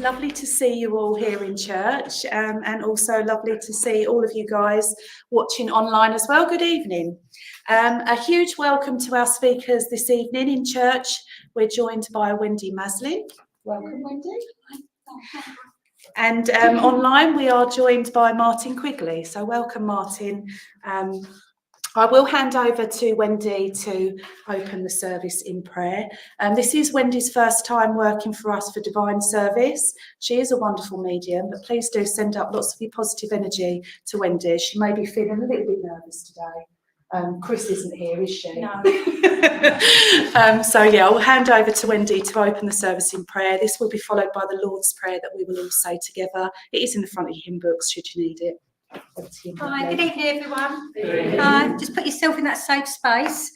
lovely to see you all here in church, and also lovely to see all of you guys watching online as well. Good evening. A huge welcome to our speakers this evening in church. We're joined by Wendy Maslin. Welcome, Wendy. And online we are joined by Martin Quigley. So welcome, Martin. I will hand over to Wendy to open the service in prayer. This is Wendy's first time working for us for Divine Service. She is a wonderful medium, but please do send up lots of your positive energy to Wendy. She may be feeling a little bit nervous today. Chris isn't here, is she? No. So yeah, I'll hand over to Wendy to open the service in prayer. This will be followed by the Lord's Prayer that we will all say together. It is in the front of your hymn books, should you need it. Hi, good evening, everyone. Hi, just put yourself in that safe space.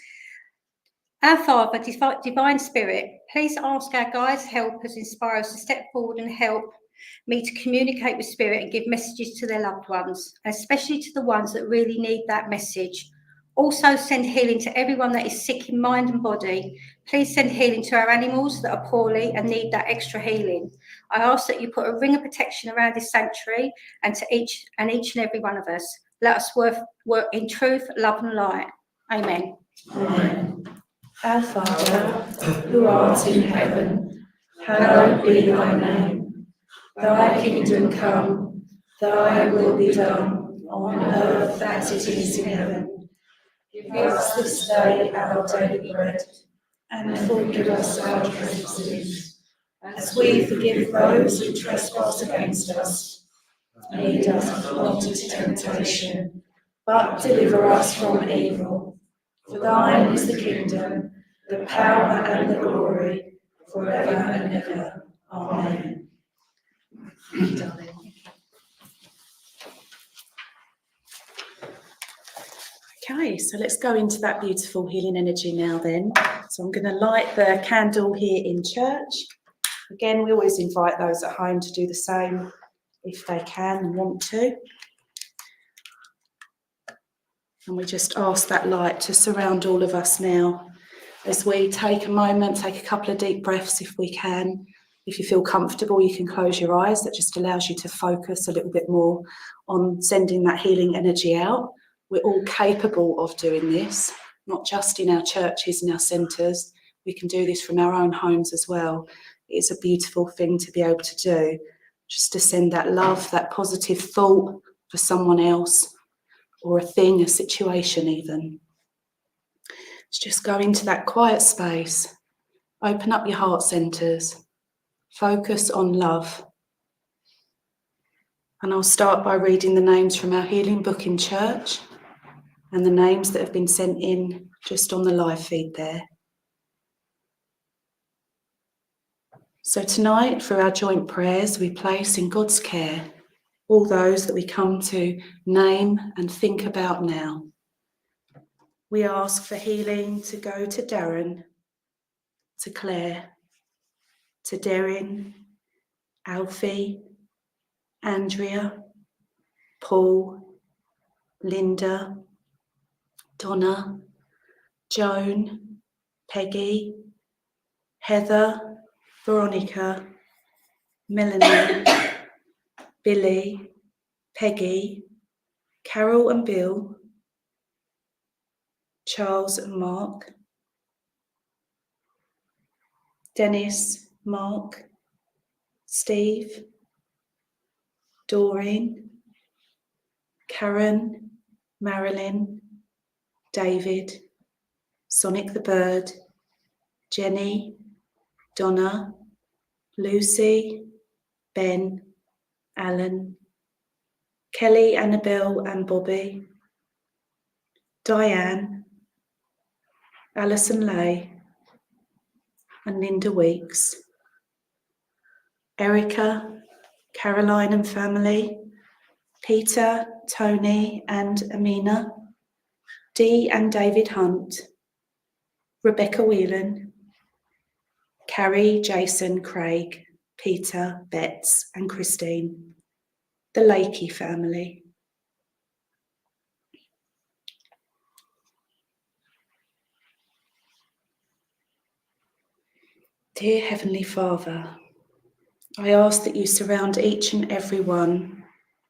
Our Father, Divine Spirit, please ask our guides, help us, inspire us to step forward and help me to communicate with Spirit and give messages to their loved ones, especially to the ones that really need that message. Also send healing to everyone that is sick in mind and body. Please send healing to our animals that are poorly and need that extra healing. I ask that you put a ring of protection around this sanctuary and to each and every one of us. Let us work in truth, love and light. Amen. Amen. Our Father, who art in heaven, hallowed be thy name. Thy kingdom come, thy will be done, on earth as it is in heaven. Give us this day our daily bread, and forgive us our trespasses, as we forgive those who trespass against us. Lead us not into temptation, but deliver us from evil. For thine is the kingdom, the power and the glory, forever and ever. Amen. Okay, so let's go into that beautiful healing energy now then. So I'm going to light the candle here in church. Again, we always invite those at home to do the same if they can and want to. And we just ask that light to surround all of us now as we take a moment, take a couple of deep breaths if we can. If you feel comfortable, you can close your eyes. That just allows you to focus a little bit more on sending that healing energy out. We're all capable of doing this, not just in our churches and our centres. We can do this from our own homes as well. It's a beautiful thing to be able to do, just to send that love, that positive thought for someone else, or a thing, a situation even. Let's just go into that quiet space. Open up your heart centres. Focus on love. And I'll start by reading the names from our healing book in church and the names that have been sent in just on the live feed there. So tonight, for our joint prayers, we place in God's care all those that we come to name and think about now. We ask for healing to go to Darren, to Claire, to Derrin, Alfie, Andrea, Paul, Linda, Donna, Joan, Peggy, Heather, Veronica, Melanie, Billy, Peggy, Carol and Bill, Charles and Mark, Dennis, Mark, Steve, Doreen, Karen, Marilyn, David, Sonic the Bird, Jenny, Donna, Lucy, Ben, Alan, Kelly, Annabelle and Bobby, Diane, Alison Lay, and Linda Weeks, Erica, Caroline and family, Peter, Tony and Amina, Dee and David Hunt, Rebecca Whelan, Carrie, Jason, Craig, Peter, Betts and Christine, the Lakey family. Dear Heavenly Father, I ask that you surround each and every one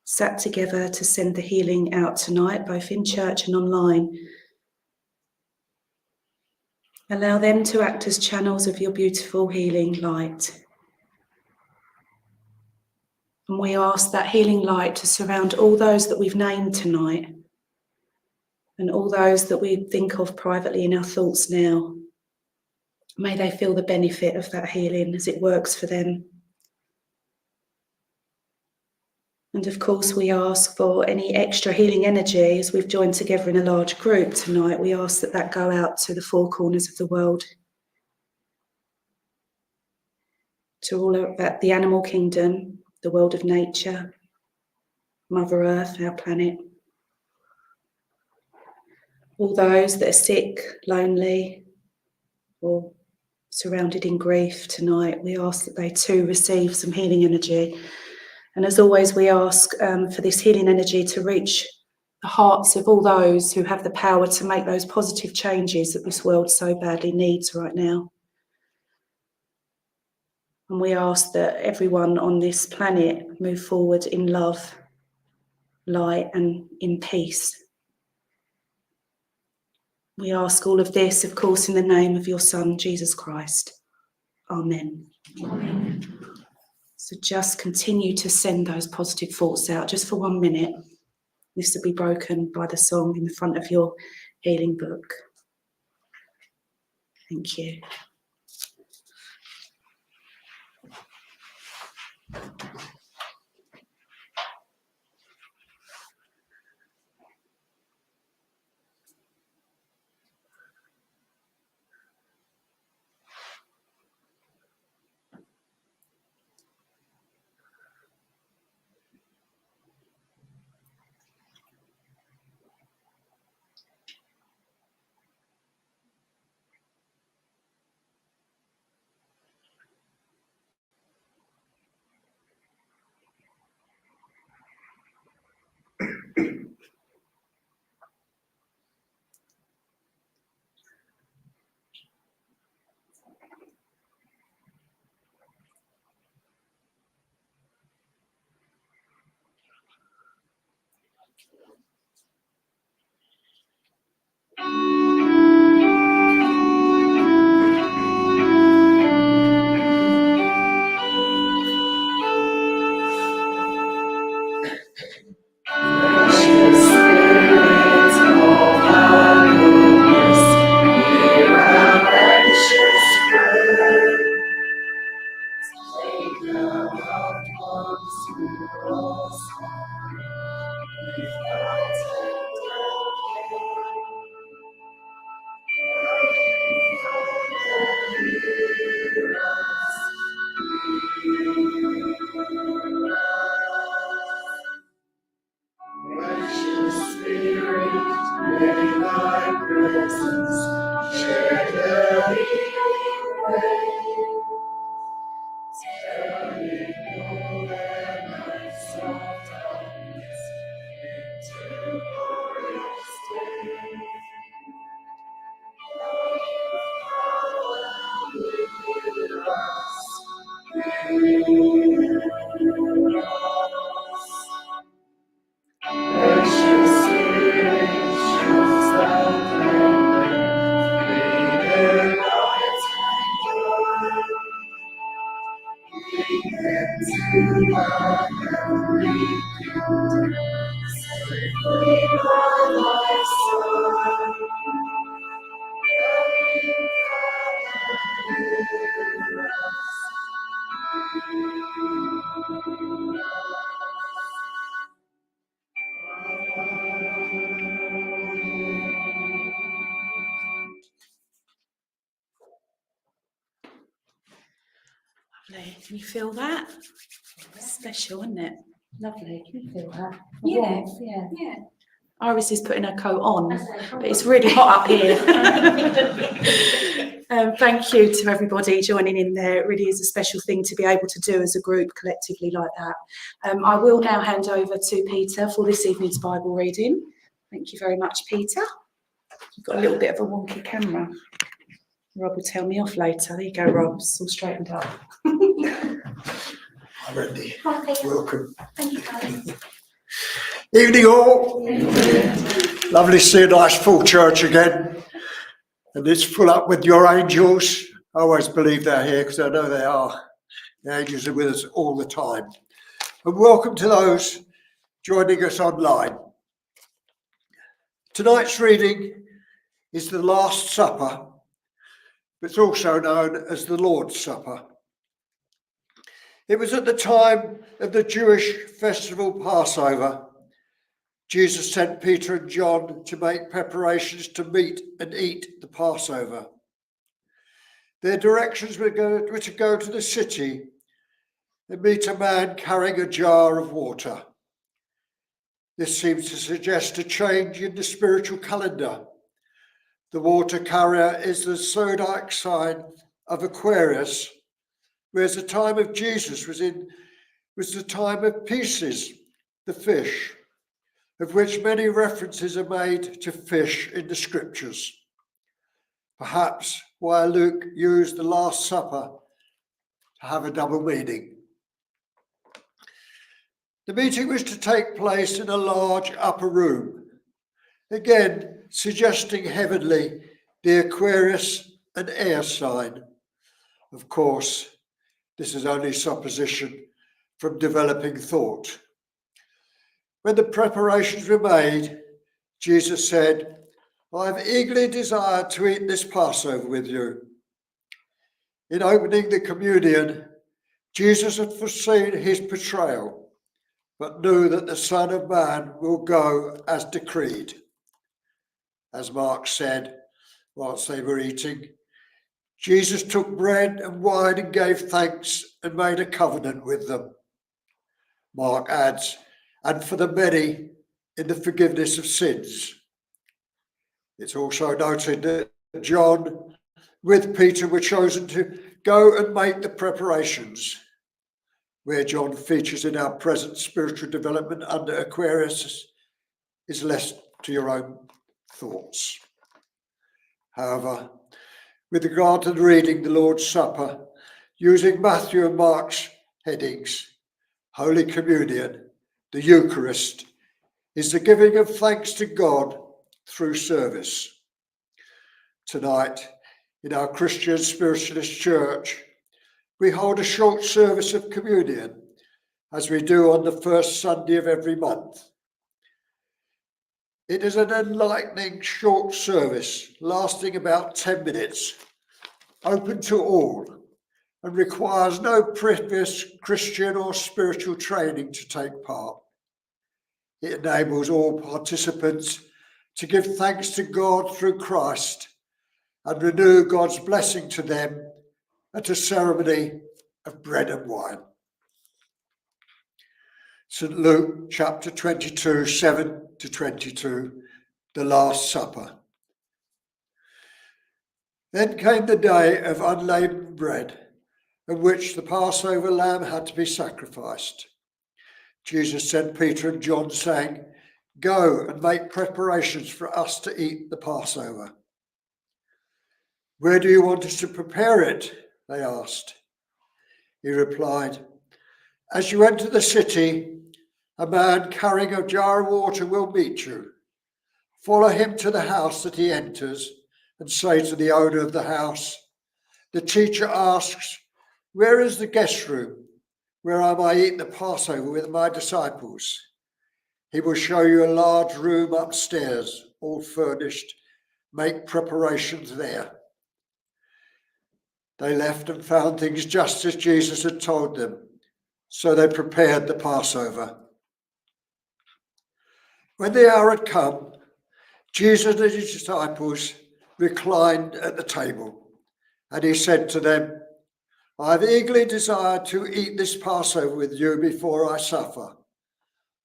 sat together to send the healing out tonight, both in church and online. Allow them to act as channels of your beautiful healing light. And we ask that healing light to surround all those that we've named tonight, And all those that we think of privately in our thoughts now, may they feel the benefit of that healing as it works for them. And of course, we ask for any extra healing energy as we've joined together in a large group tonight. We ask that that go out to the four corners of the world, to all of the animal kingdom, the world of nature, Mother Earth, our planet. All those that are sick, lonely, or surrounded in grief tonight, we ask that they too receive some healing energy. And as always, we ask for this healing energy to reach the hearts of all those who have the power to make those positive changes that this world so badly needs right now. And we ask that everyone on this planet move forward in love, light, and in peace. We ask all of this, of course, in the name of your Son, Jesus Christ. Amen. Amen. So just continue to send those positive thoughts out just for 1 minute. This will be broken by the song in the front of your healing book. Thank you. Lovely. Can you feel that? Special, isn't it? Lovely. Can you feel that? Yeah. Yeah. Iris is putting her coat on, but it's really hot up here. Thank you to everybody joining in there. It really is a special thing to be able to do as a group collectively like that. I will now hand over to Peter for this evening's Bible reading. Thank you very much, Peter. You've got a little bit of a wonky camera. Rob will tell me off later. There you go, Rob. It's all straightened up. I'm ready. Welcome. Thank you, guys. Evening all. Lovely to see a nice full church again. And it's full up with your angels. I always believe they're here because I know they are. The angels are with us all the time. And welcome to those joining us online. Tonight's reading is the Last Supper, but it's also known as the Lord's Supper. It was at the time of the Jewish festival Passover. Jesus sent Peter and John to make preparations to meet and eat the Passover. Their directions were to go to the city and meet a man carrying a jar of water. This seems to suggest a change in the spiritual calendar. The water carrier is the zodiac sign of Aquarius, whereas the time of Jesus was the time of Pisces, the fish, of which many references are made to fish in the scriptures. Perhaps why Luke used the Last Supper to have a double meaning. The meeting was to take place in a large upper room, again suggesting heavenly the Aquarius and air sign. Of course, this is only supposition from developing thought. When the preparations were made, Jesus said, "I have eagerly desired to eat this Passover with you." In opening the communion, Jesus had foreseen his betrayal, but knew that the Son of Man will go as decreed. As Mark said, whilst they were eating, Jesus took bread and wine and gave thanks and made a covenant with them. Mark adds, and for the many in the forgiveness of sins. It's also noted that John with Peter were chosen to go and make the preparations. Where John features in our present spiritual development under Aquarius is left to your own thoughts. However, with regard to reading the Lord's Supper, using Matthew and Mark's headings, Holy Communion, the Eucharist, is the giving of thanks to God through service. Tonight, in our Christian Spiritualist Church, we hold a short service of communion, as we do on the first Sunday of every month. It is an enlightening short service lasting about 10 minutes, open to all, and requires no previous Christian or spiritual training to take part. It enables all participants to give thanks to God through Christ and renew God's blessing to them at a ceremony of bread and wine. St. Luke chapter 22, 7 to 22, the Last Supper. Then came the day of unleavened bread, in which the Passover lamb had to be sacrificed. Jesus sent Peter and John, saying, "Go and make preparations for us to eat the Passover." "Where do you want us to prepare it?" they asked. He replied, "As you enter the city, a man carrying a jar of water will meet you. Follow him to the house that he enters and say to the owner of the house, 'The teacher asks, where is the guest room where I may eat the Passover with my disciples?' He will show you a large room upstairs, all furnished. Make preparations there." They left and found things just as Jesus had told them, so they prepared the Passover. When the hour had come, Jesus and his disciples reclined at the table, and he said to them, "I have eagerly desired to eat this Passover with you before I suffer.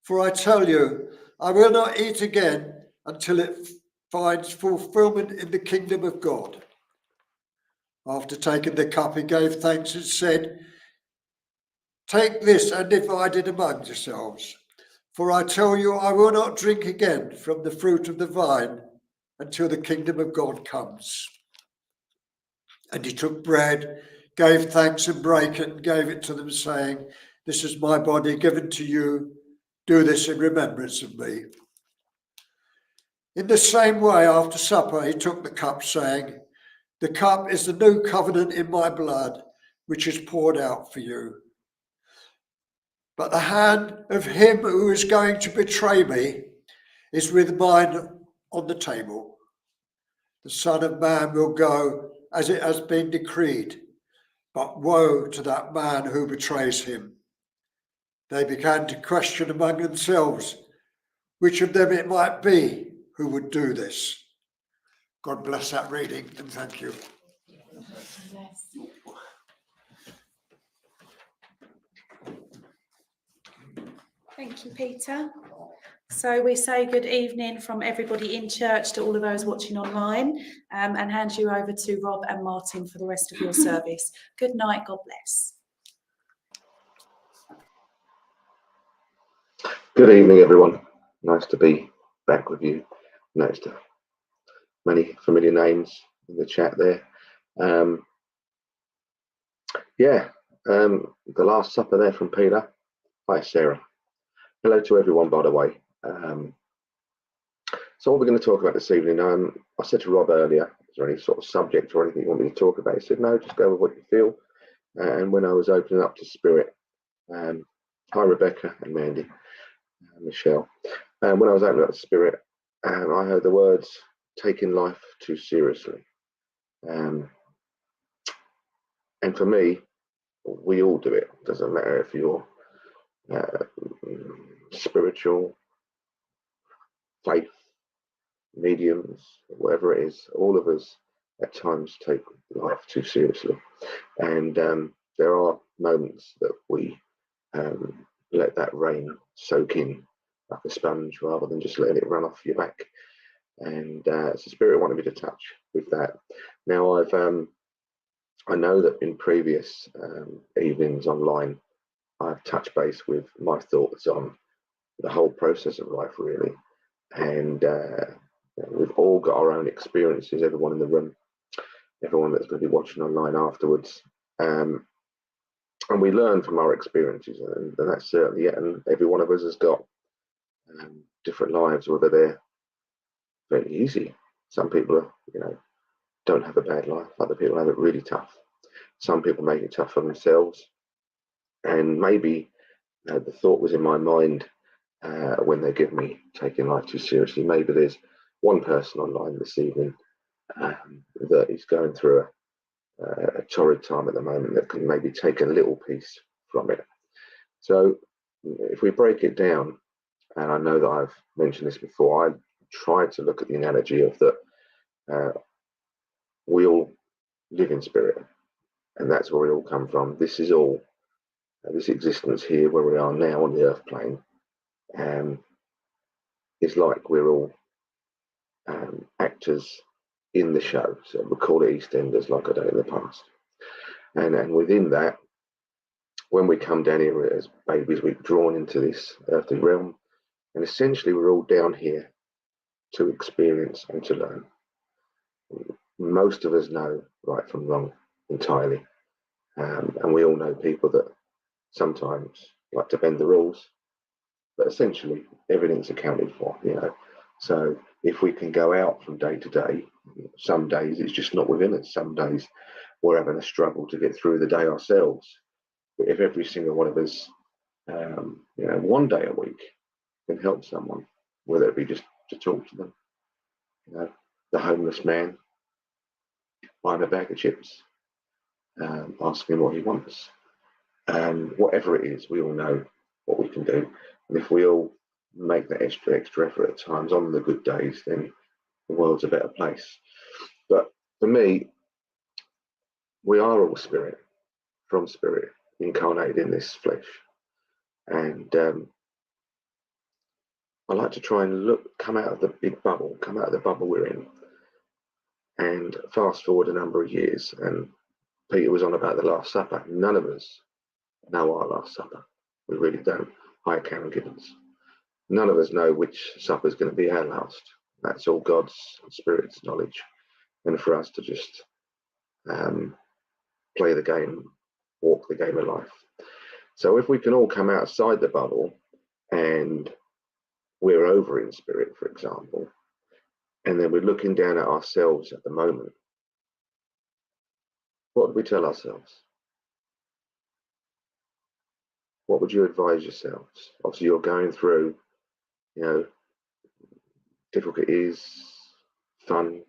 For I tell you, I will not eat again until it finds fulfillment in the kingdom of God." After taking the cup, he gave thanks and said, "Take this and divide it among yourselves. For I tell you, I will not drink again from the fruit of the vine until the kingdom of God comes." And he took bread, gave thanks and brake it, and gave it to them, saying, "This is my body given to you. Do this in remembrance of me." In the same way, after supper, he took the cup, saying, "The cup is the new covenant in my blood, which is poured out for you. But the hand of him who is going to betray me is with mine on the table. The Son of Man will go as it has been decreed, but woe to that man who betrays him. They began to question among themselves which of them it might be who would do this. God bless that reading, and thank you. Thank you, Peter. So we say good evening from everybody in church to all of those watching online, and hand you over to Rob and Martin for the rest of your service. Good night, God bless. Good evening, everyone. Nice to be back with you. Nice to many familiar names in the chat there. The Last Supper there from Peter. Hi, Sarah. Hello to everyone, by the way. So what we're going to talk about this evening, I said to Rob earlier, is there any sort of subject or anything you want me to talk about? He said, no, just go with what you feel. And when I was opening up to Spirit, hi, Rebecca and Mandy, Michelle. And when I was opening up to Spirit, I heard the words, taking life too seriously. And for me, we all do it. Doesn't matter if you're spiritual, faith, mediums, whatever it is, all of us at times take life too seriously. And there are moments that we let that rain soak in like a sponge rather than just letting it run off your back. And so Spirit wanted me to touch with that. Now I know that in previous evenings online, I've touched base with my thoughts on the whole process of life, really. And we've all got our own experiences, everyone in the room, everyone that's going to be watching online afterwards. And we learn from our experiences, and that's certainly it. And every one of us has got different lives, whether they're very easy. Some people are, don't have a bad life. Other people have it really tough. Some people make it tough for themselves. And maybe the thought was in my mind when they give me taking life too seriously. Maybe there's one person online this evening that is going through a torrid time at the moment that can maybe take a little piece from it. So if we break it down, and I know that I've mentioned this before, I tried to look at the analogy of that we all live in spirit, and that's where we all come from. This is all, this existence here where we are now on the earth plane, is like we're all actors in the show. So we'll call it EastEnders like I done in the past. And within that, when we come down here as babies, we're drawn into this earthly realm. And essentially, we're all down here to experience and to learn. Most of us know right from wrong entirely. And we all know people that sometimes like to bend the rules. But essentially, everything's accounted for, So if we can go out from day to day, some days it's just not within us. Some days we're having a struggle to get through the day ourselves. But if every single one of us, one day a week can help someone, whether it be just to talk to them, the homeless man buying a bag of chips, asking him what he wants, whatever it is, we all know what we can do. And if we all make that extra effort at times on the good days, then the world's a better place. But for me, we are all spirit, from spirit, incarnated in this flesh. And I like to try and come out of the big bubble, come out of the bubble we're in, and fast forward a number of years. And Peter was on about the Last Supper. None of us know our Last Supper. We really don't. Hi, Karen Gibbons. None of us know which supper is going to be our last. That's all God's and Spirit's knowledge. And for us to just play the game, walk the game of life. So if we can all come outside the bubble and we're over in spirit, for example, and then we're looking down at ourselves at the moment, what would we tell ourselves? What would you advise yourselves? Obviously, you're going through, difficult it is, fun,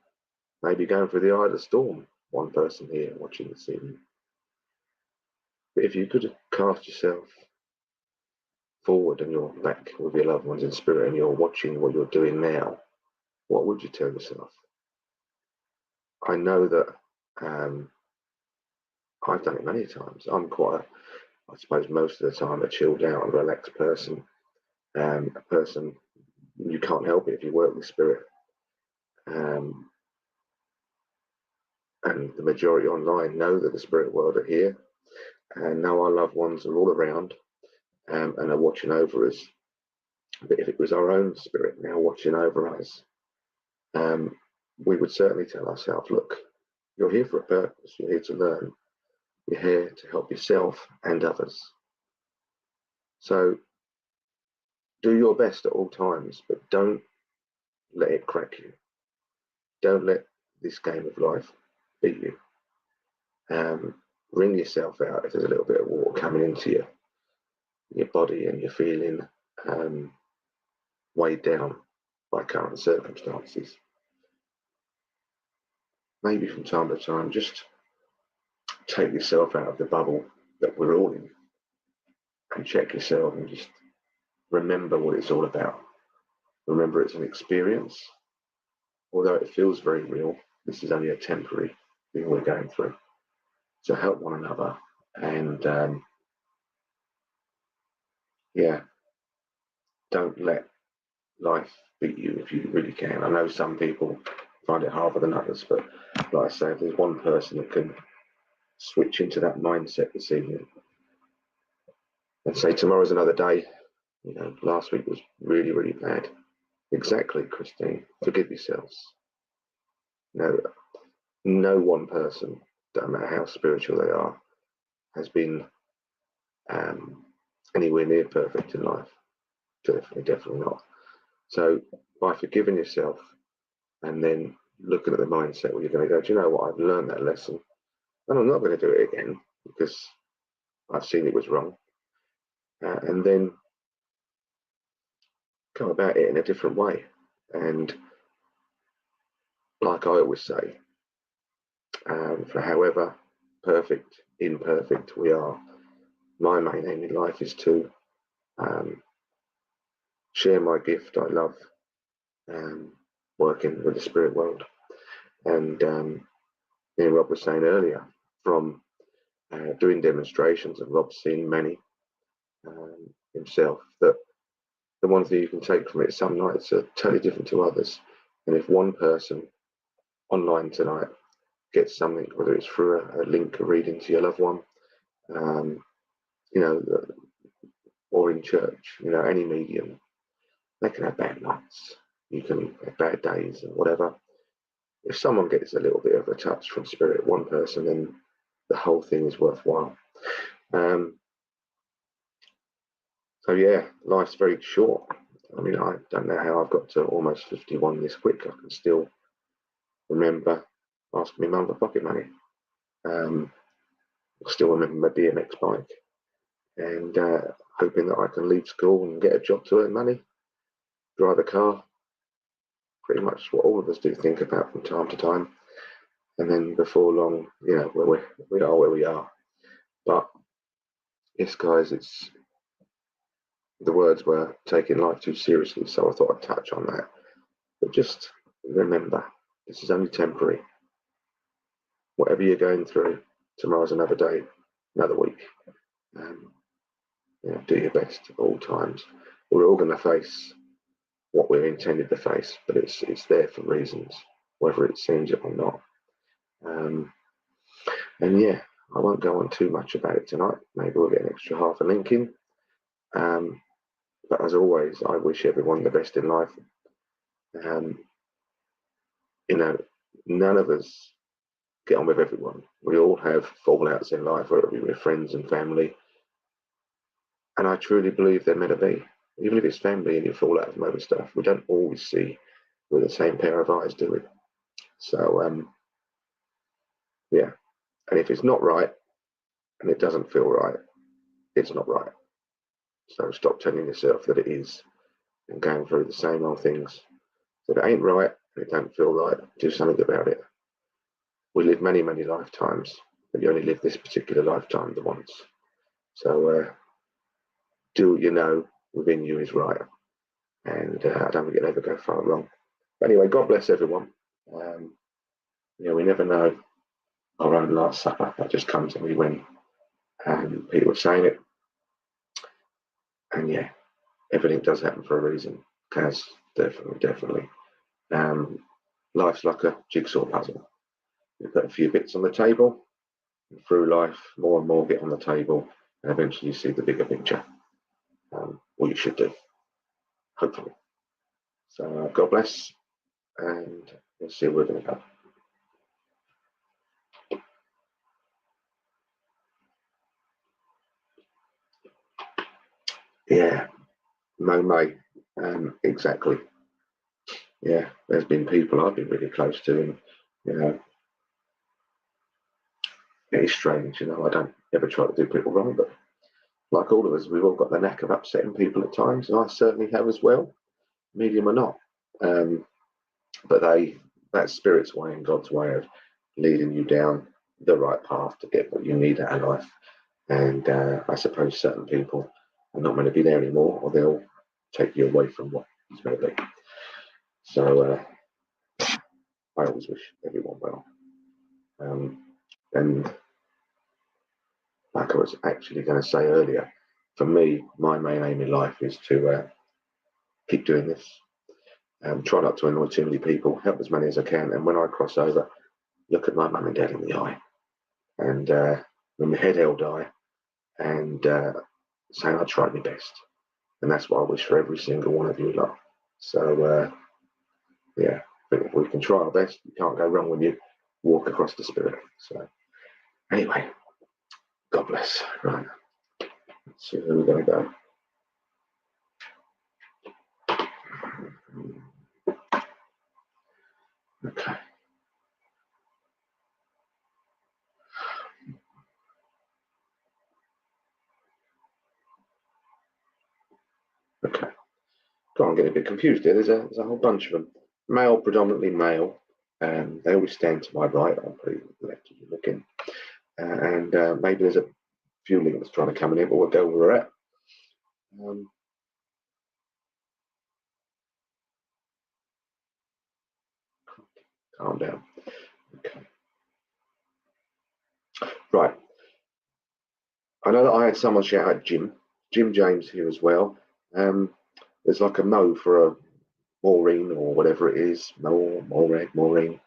maybe going through the eye of the storm, one person here watching this evening. But if you could cast yourself forward and you're back with your loved ones in spirit and you're watching what you're doing now, what would you tell yourself? I know that I've done it many times. I'm quite, I suppose most of the time, a chilled out and relaxed person. A person, you can't help it if you work with spirit. And the majority online know that the spirit world are here and know our loved ones are all around and are watching over us. But if it was our own spirit now watching over us, we would certainly tell ourselves, look, you're here for a purpose, you're here to learn, you're here to help yourself and others. So do your best at all times, but don't let it crack you. Don't let this game of life beat you. Wring yourself out if there's a little bit of water coming into your body and you're feeling weighed down by current circumstances. Maybe from time to time, just take yourself out of the bubble that we're all in and check yourself and just remember what it's all about. Remember it's an experience. Although it feels very real, this is only a temporary thing we're going through. So help one another and don't let life beat you if you really can. I know some people find it harder than others, but like I say, if there's one person that can switch into that mindset this evening and say tomorrow's another day, you know, last week was really, really bad. Exactly, Christine. Forgive yourselves. No one person, no matter how spiritual they are, has been anywhere near perfect in life. Definitely not. So by forgiving yourself and then looking at the mindset where you're going to go, do you know what, I've learned that lesson and I'm not going to do it again because I've seen it was wrong. And then go about it in a different way. And like I always say, for however perfect, imperfect we are, my main aim in life is to share my gift. I love working with the spirit world. And Rob was saying earlier, from doing demonstrations, and Rob's seen many himself, that the one thing you can take from it, some nights are totally different to others. And if one person online tonight gets something, whether it's through a link, a reading to your loved one, or in church, any medium, they can have bad nights, you can have bad days and whatever. If someone gets a little bit of a touch from spirit, one person, then the whole thing is worthwhile. So yeah, life's very short. I mean, I don't know how I've got to almost 51 this quick. I can still remember asking my mum for pocket money. I still remember my BMX bike and hoping that I can leave school and get a job to earn money, drive a car. Pretty much what all of us do think about from time to time. And then before long, we are where we are. But yes, guys, the words were taking life too seriously, so I thought I'd touch on that. But just remember, this is only temporary. Whatever you're going through, tomorrow's another day, another week. Do your best at all times. We're all going to face what we're intended to face, but it's there for reasons, whether it seems it or not. And yeah, I won't go on too much about it tonight. Maybe we'll get an extra half a link in. But as always, I wish everyone the best in life. None of us get on with everyone. We all have fallouts in life, whether it be with friends and family. And I truly believe they're meant to be. Even if it's family and you fall out from other stuff, we don't always see with the same pair of eyes, do we? So, yeah. And if it's not right and it doesn't feel right, it's not right. So stop telling yourself that it is and going through the same old things. So if it ain't right, and it don't feel right, do something about it. We live many, many lifetimes, but you only live this particular lifetime the once. So do what you know within you is right. And I don't think it'll ever go far wrong. But anyway, God bless everyone. We never know our own Last Supper. That just comes to me when Peter was saying it. And yeah, everything does happen for a reason. Has definitely. Life's like a jigsaw puzzle. You put a few bits on the table, and through life, more and more get on the table, and eventually you see the bigger picture. What you should do, hopefully. So God bless, and we'll see where we're going to go. Yeah, Mo May, exactly. Yeah, there's been people I've been really close to, and it's strange. I don't ever try to do people wrong, but like all of us, we've all got the knack of upsetting people at times, and I certainly have as well, medium or not. But that's Spirit's way and God's way of leading you down the right path to get what you need out of life. And I suppose certain people are not going to be there anymore, or they'll take you away from what it's going to be. So I always wish everyone well. And like I was actually going to say earlier, for me, my main aim in life is to keep doing this. Try not to annoy too many people, help as many as I can, and when I cross over, look at my mum and dad in the eye, and with my head held high, and saying I tried my best. And that's what I wish for every single one of you lot. So yeah, I think if we can try our best, you can't go wrong when you walk across the Spirit. So anyway, God bless. Right, let's see where we're going to go. Okay. Okay. God, I'm getting a bit confused here. There's a whole bunch of them. Male, predominantly male. They always stand to my right. I'm pretty left of you looking. And maybe there's a few links trying to come in here, but we'll go where we're at. Calm down. Okay. Right. I know that I had someone shout out Jim James here as well. There's like a Mo for a Maureen or whatever it is. Maureen.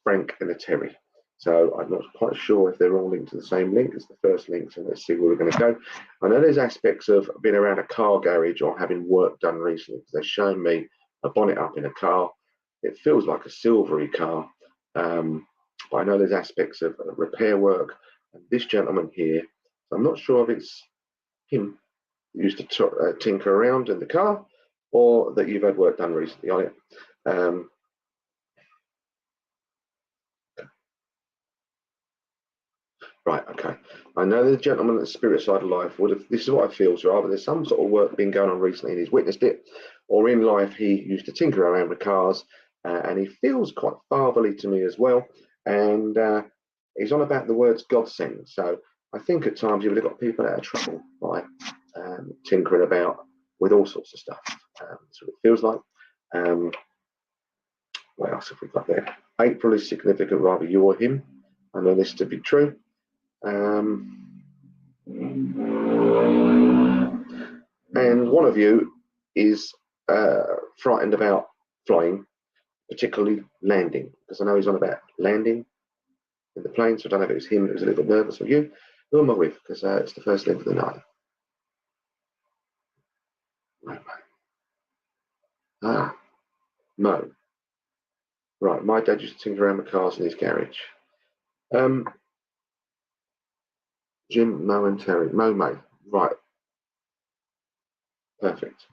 Frank and a Terry. So I'm not quite sure if they're all linked to the same link as the first link. So let's see where we're going to go. I know there's aspects of being around a car garage or having work done recently, because they're showing me a bonnet up in a car. It feels like a silvery car. But I know there's aspects of repair work. And this gentleman here, I'm not sure if it's him who used to tinker around in the car, or that you've had work done recently on it. Right, okay. I know the gentleman at the Spirit Side of Life would have, this is what I feel, so either there's some sort of work been going on recently and he's witnessed it, or in life he used to tinker around with cars, and he feels quite fatherly to me as well, and he's on about the words God sent. So I think at times you would have got people out of trouble by tinkering about with all sorts of stuff. That's what it feels like. What else have we got there? April is significant, rather you or him. I know this to be true. And one of you is frightened about flying, particularly landing, because I know he's on about landing in the plane, so I don't know if it was him that was a little bit nervous, or you. Who am I with? Because it's the first link of the night. Mo. Right, my dad used to tinker around with cars in his garage. Jim, Mo and Terry. Mo May. Right. Perfect.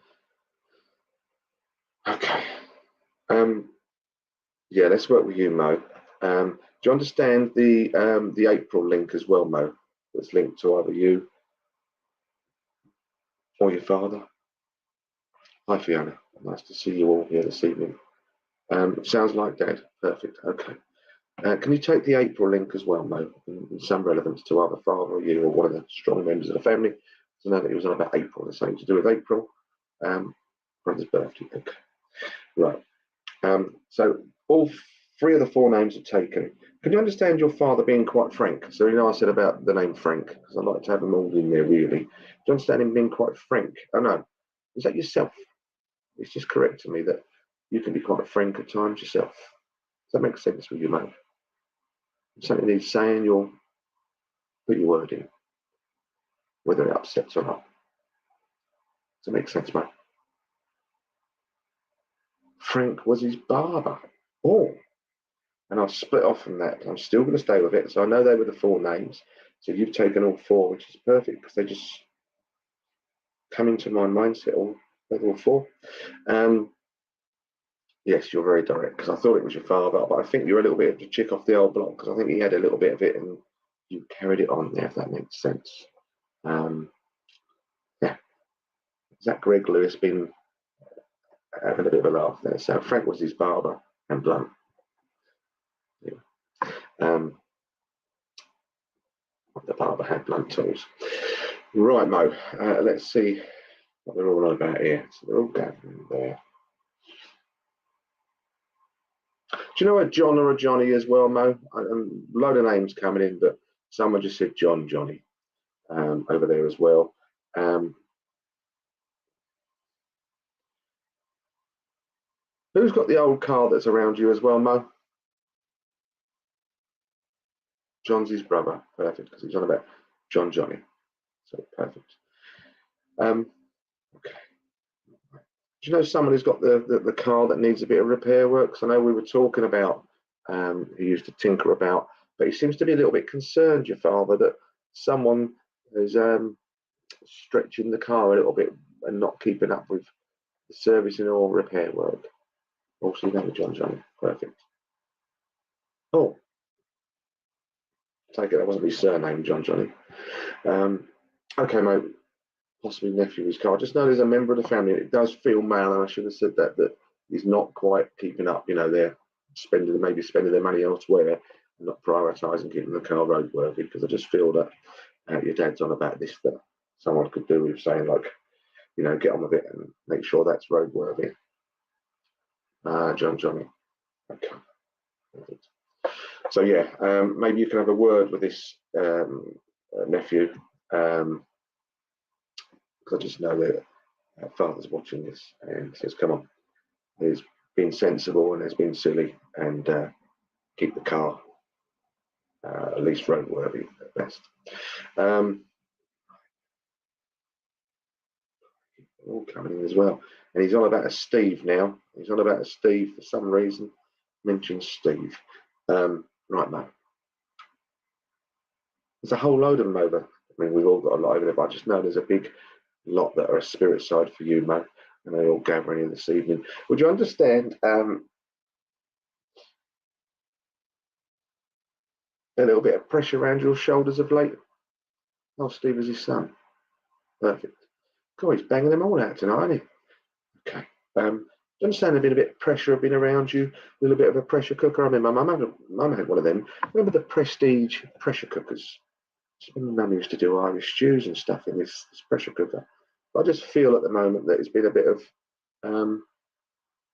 Okay. Yeah, let's work with you, Mo. Do you understand the April link as well, Mo? That's linked to either you or your father. Hi, Fiona. Nice to see you all here this evening. Sounds like Dad. Perfect. Okay. Can you take the April link as well, Mo? In some relevance to either father or you or one of the strong members of the family. To know that it was on about April. There's something to do with April. Brother's birthday. Okay. Right. So all 3 of the 4 names are taken. Can you understand your father being quite frank? So you know I said about the name Frank, because I like to have them all in there really. Do you understand him being quite frank? I know. Is that yourself? It's just correct to me that you can be quite frank at times yourself. Does that make sense with you, mate? Something he's saying, you'll put your word in, whether it upsets or not. Does that make sense, mate? Frank was his barber. Oh, and I've split off from that. I'm still going to stay with it. So I know they were the 4 names. So you've taken all 4, which is perfect because they just come into my mindset, all 4. Yes, you're very direct because I thought it was your father, but I think you're a little bit of a chick off the old block because I think he had a little bit of it and you carried it on there, if that makes sense. Yeah. Zach Greg Lewis been having a bit of a laugh there. So Frank was his barber and blunt. Yeah. The barber had blunt tools. Right, Mo. Let's see what they're all about here. So they're all gathering there. Do you know a John or a Johnny as well, Mo? A load of names coming in, but someone just said Johnny over there as well. Who's got the old car that's around you as well, Mo? John's his brother. Perfect, because he's on about Johnny. So perfect. Okay. Do you know someone who's got the car that needs a bit of repair work? Because I know we were talking about who used to tinker about, but he seems to be a little bit concerned, your father, that someone is stretching the car a little bit and not keeping up with the servicing or repair work. Also, you know Johnny. Perfect. Oh, take it that wasn't his surname, Johnny. Okay, mate. Possibly nephew of his car. Just know there's a member of the family. It does feel male, and I should have said that he's not quite keeping up. You know, they're maybe spending their money elsewhere and not prioritising keeping the car roadworthy. Because I just feel that your dad's on about this that someone could do with saying like, you know, get on with it and make sure that's roadworthy. Johnny. Okay. So yeah, maybe you can have a word with this nephew. Because I just know that father's watching this and says, come on, he's been sensible and has been silly and keep the car at least roadworthy at best. All coming in as well. And he's on about a Steve now. He's on about a Steve for some reason. Mentioned Steve. Right, Mo. There's a whole load of them over. I mean, we've all got a lot over there, but I just know there's a big lot that are a spirit side for you, Mo, and they're all gathering in this evening. Would you understand a little bit of pressure around your shoulders of late? Oh, Steve is his son. Perfect. God, he's banging them all out tonight, isn't he? Okay. Do you understand there's been a bit of pressure been around you, a little bit of a pressure cooker? I mean, my mum had one of them. Remember the Prestige pressure cookers? My mum used to do Irish stews and stuff in this pressure cooker. But I just feel at the moment that it's been a bit of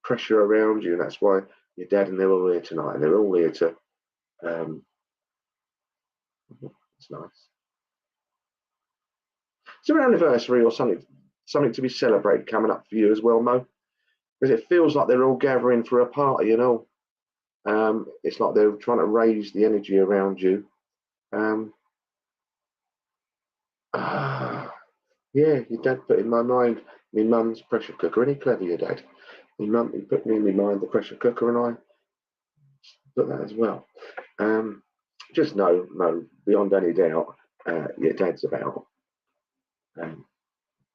pressure around you, and that's why your dad and they're all here tonight, and they're all here to. It's nice. Is there an anniversary or something to be celebrated coming up for you as well, Mo? Because it feels like they're all gathering for a party, you know. It's like they're trying to raise the energy around you. Yeah, your dad put in my mind my mum's pressure cooker. Isn't he clever, your dad? He put me in my mind the pressure cooker, and I put that as well. Just know, beyond any doubt, your dad's about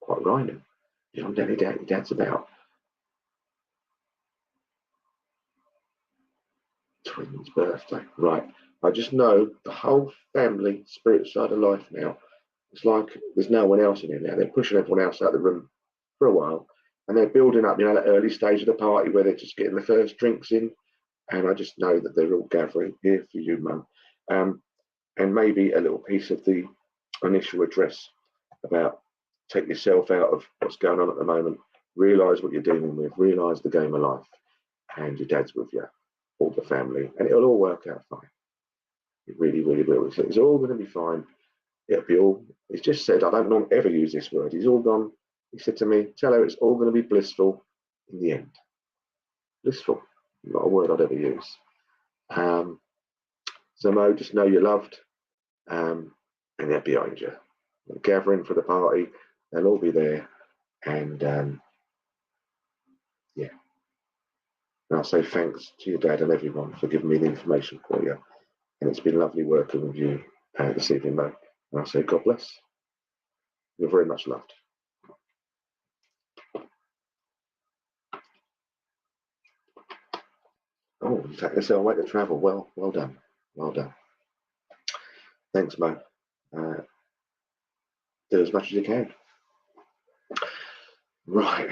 quite right. Beyond any doubt, your dad's about twins' birthday. Right. I just know the whole family spirit side of life now. It's like there's no one else in here now. They're pushing everyone else out of the room for a while. and they're building up, you know, that early stage of the party where they're just getting the first drinks in, and I just know that they're all gathering here for you, Mum, and maybe a little piece of the initial address about take yourself out of what's going on at the moment, realise what you're dealing with, realise the game of life, and your dad's with you, all the family, and it'll all work out fine. It really, really will. It's all going to be fine. It'll be all. He's just said, I don't ever use this word. He's all gone. He said to me, tell her it's all going to be blissful in the end. Blissful, not a word I'd ever use. So Mo, just know you're loved, and they're behind you. They're gathering for the party. They'll all be there, and yeah. And I'll say thanks to your dad and everyone for giving me the information for you. And it's been lovely working with you this evening, Mo. And I'll say God bless. You're very much loved. Oh, in fact, it's our way to travel. Well done. Well done. Thanks, Mo. Do as much as you can. Right.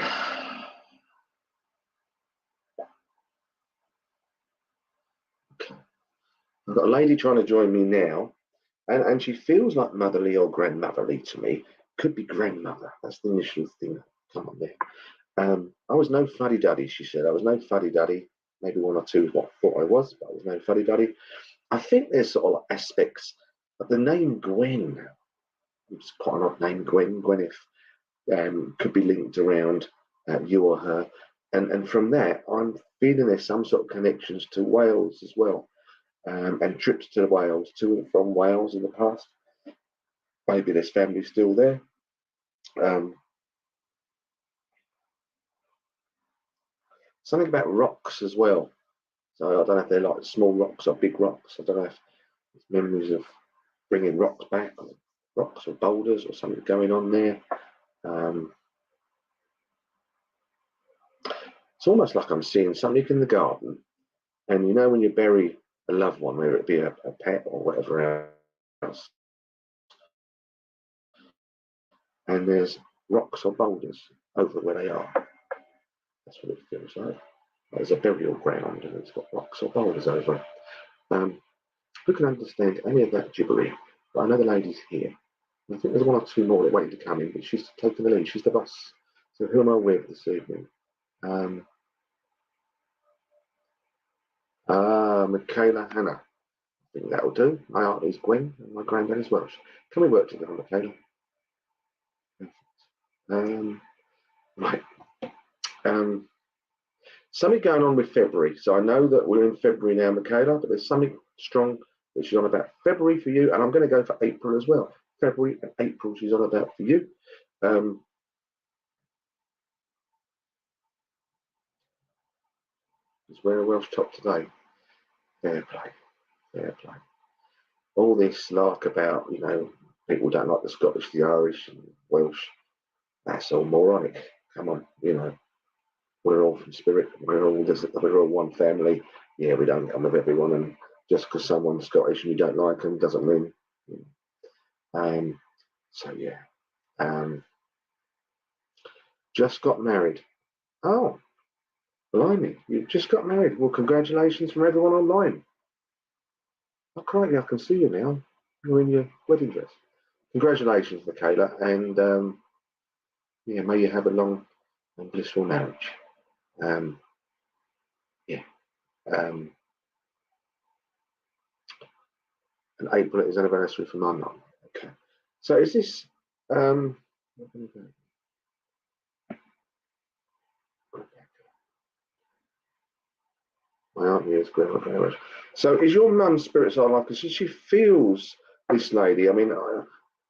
Okay. I've got a lady trying to join me now, and she feels like motherly or grandmotherly to me. Could be grandmother. That's the initial thing. Come on there. I was no fuddy-duddy, she said. I was no fuddy-duddy. Maybe one or two what thought I was, but I was no fuddy-duddy. I think there's sort of aspects of the name Gwen. It's quite an odd name, Gwen. Gwyneth could be linked around you or her. And from that, I'm feeling there's some sort of connections to Wales as well. And trips to Wales, to and from Wales in the past. Maybe there's family still there. Something about rocks as well. So I don't know if they're like small rocks or big rocks. I don't know if it's memories of bringing rocks back, or rocks or boulders or something going on there. It's almost like I'm seeing something in the garden. And you know when you bury a loved one, whether it be a pet or whatever else, and there's rocks or boulders over where they are. That's what it feels like. There's a burial ground and it's got rocks or boulders over it. Who can understand any of that gibbery? But I know the lady's here. I think there's one or two more that waiting to come in, but she's taking the lead. She's the boss. So who am I with this evening? Michaela Hannah. I think that'll do. My aunt is Gwen, and my granddad is Welsh. Can we work together, Michaela? Right. Something going on with February. So I know that we're in February now, Michaela, but there's something strong that she's on about February for you, and I'm going to go for April as well. February and April she's on about for you. Just wearing a Welsh top today. Fair play. Fair play. All this lark about, you know, people don't like the Scottish, the Irish, and Welsh. That's all moronic. Come on, you know. We're all from spirit. We're all one family. Yeah, we don't come with everyone, and just because someone's Scottish and you don't like them doesn't mean. You know. So yeah. Just got married. Oh, blimey! You just got married. Well, congratulations from everyone online. Oh, crikey! I can see you now. You're in your wedding dress. Congratulations, Michaela, and yeah, may you have a long and blissful marriage. Yeah. And April is anniversary for my mum. Okay. So is this my aunt here is Gwen. So is your mum's spirit side like? Because she feels this lady. I mean,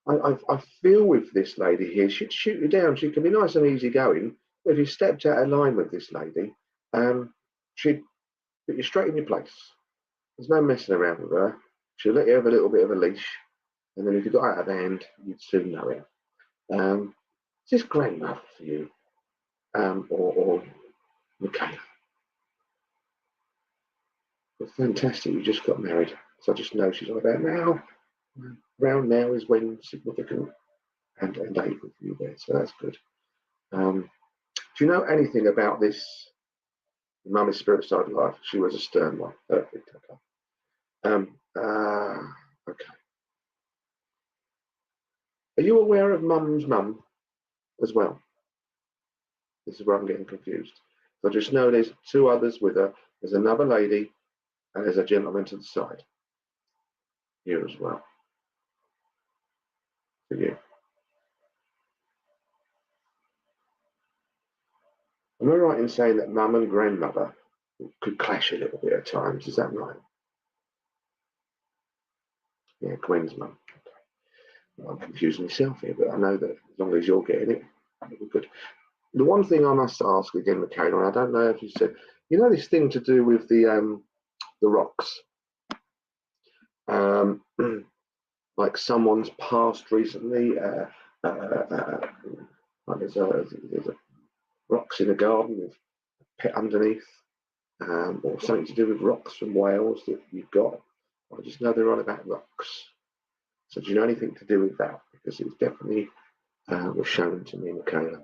I feel with this lady here. She'd shoot you down. She can be nice and easy going. But if you stepped out of line with this lady, she'd put you straight in your place. There's no messing around with her. She'll let you have a little bit of a leash, and then if you got out of hand, you'd soon know it. Is this grandmother for you, or Michaela? Well, fantastic, you just got married. So I just know she's on about now. Round now is when significant, and April for you there, so that's good. Do Do you know anything about this Mummy's spirit side of life? She was a stern one. Perfect. Okay. Okay. Are you aware of Mum's mum as well? This is where I'm getting confused. So I just know there's two others with her. There's another lady and there's a gentleman to the side. Here as well. For you. Am I right in saying that Mum and grandmother could clash a little bit at times? Is that right? Yeah, Gwen's mum. I'm confusing myself here, but I know that as long as you're getting it, we're good. The one thing I must ask again, Michaela, and I don't know if you said, you know, this thing to do with the rocks, like someone's passed recently. Like there's a rocks in the garden with a pit underneath, or something to do with rocks from Wales that you've got. I just know they're on about rocks. So do you know anything to do with that? Because it definitely was shown to me, Michaela.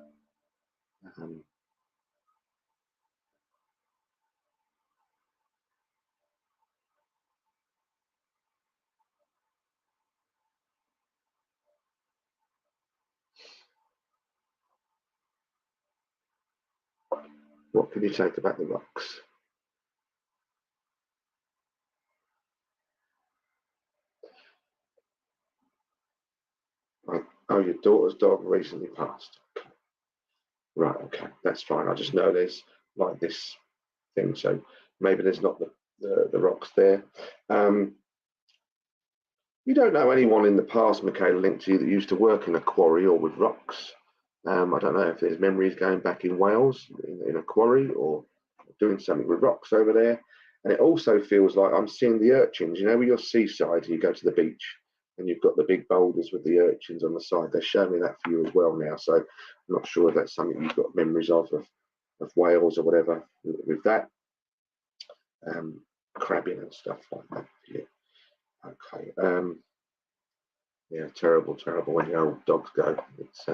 What can you take about the rocks? Oh, your daughter's dog recently passed. Okay. Right, okay, that's fine. I just know there's like this thing, so maybe there's not the rocks there. You don't know anyone in the past, Michaela, linked to you that used to work in a quarry or with rocks. I don't know if there's memories going back in Wales in a quarry or doing something with rocks over there. And it also feels like I'm seeing the urchins. You know, with your seaside, you go to the beach and you've got the big boulders with the urchins on the side. They're showing me that for you as well now. So I'm not sure if that's something you've got memories of Wales or whatever with that. Crabbing and stuff like that for you. Okay. Yeah, terrible when the old dogs go. It's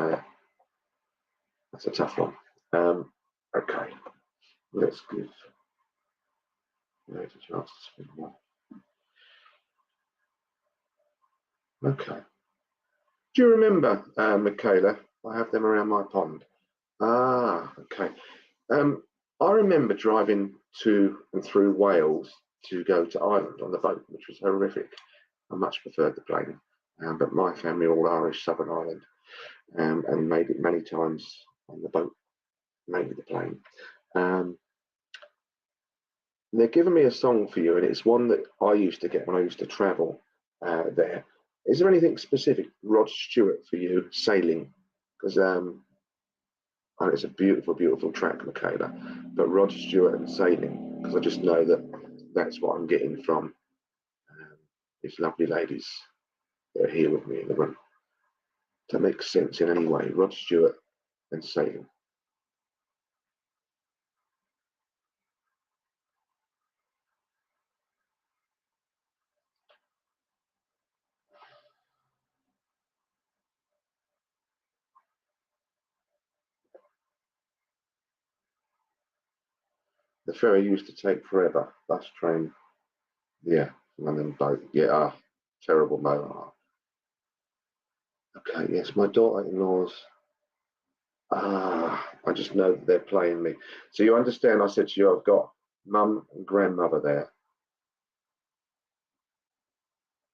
that's a tough one. Okay. Let's give Rose a chance to speak more. Okay. Do you remember, Michaela? I have them around my pond. Ah, okay. I remember driving to and through Wales to go to Ireland on the boat, which was horrific. I much preferred the plane, but my family are all Irish, Southern Ireland, and made it many times on the boat, mainly the plane. They're giving me a song for you, and it's one that I used to get when I used to travel there. Is there anything specific, Rod Stewart, for you, Sailing? Because it's a beautiful, beautiful track, Michaela. But Rod Stewart and Sailing, because I just know that that's what I'm getting from these lovely ladies that are here with me in the room. That makes sense in any way, Rod Stewart and Sailing. The ferry used to take forever. Bus, train, yeah, London boat. Yeah, terrible motor. Okay, yes, my daughter-in-law's. I just know that they're playing me. So you understand, I said to you, I've got mum and grandmother there.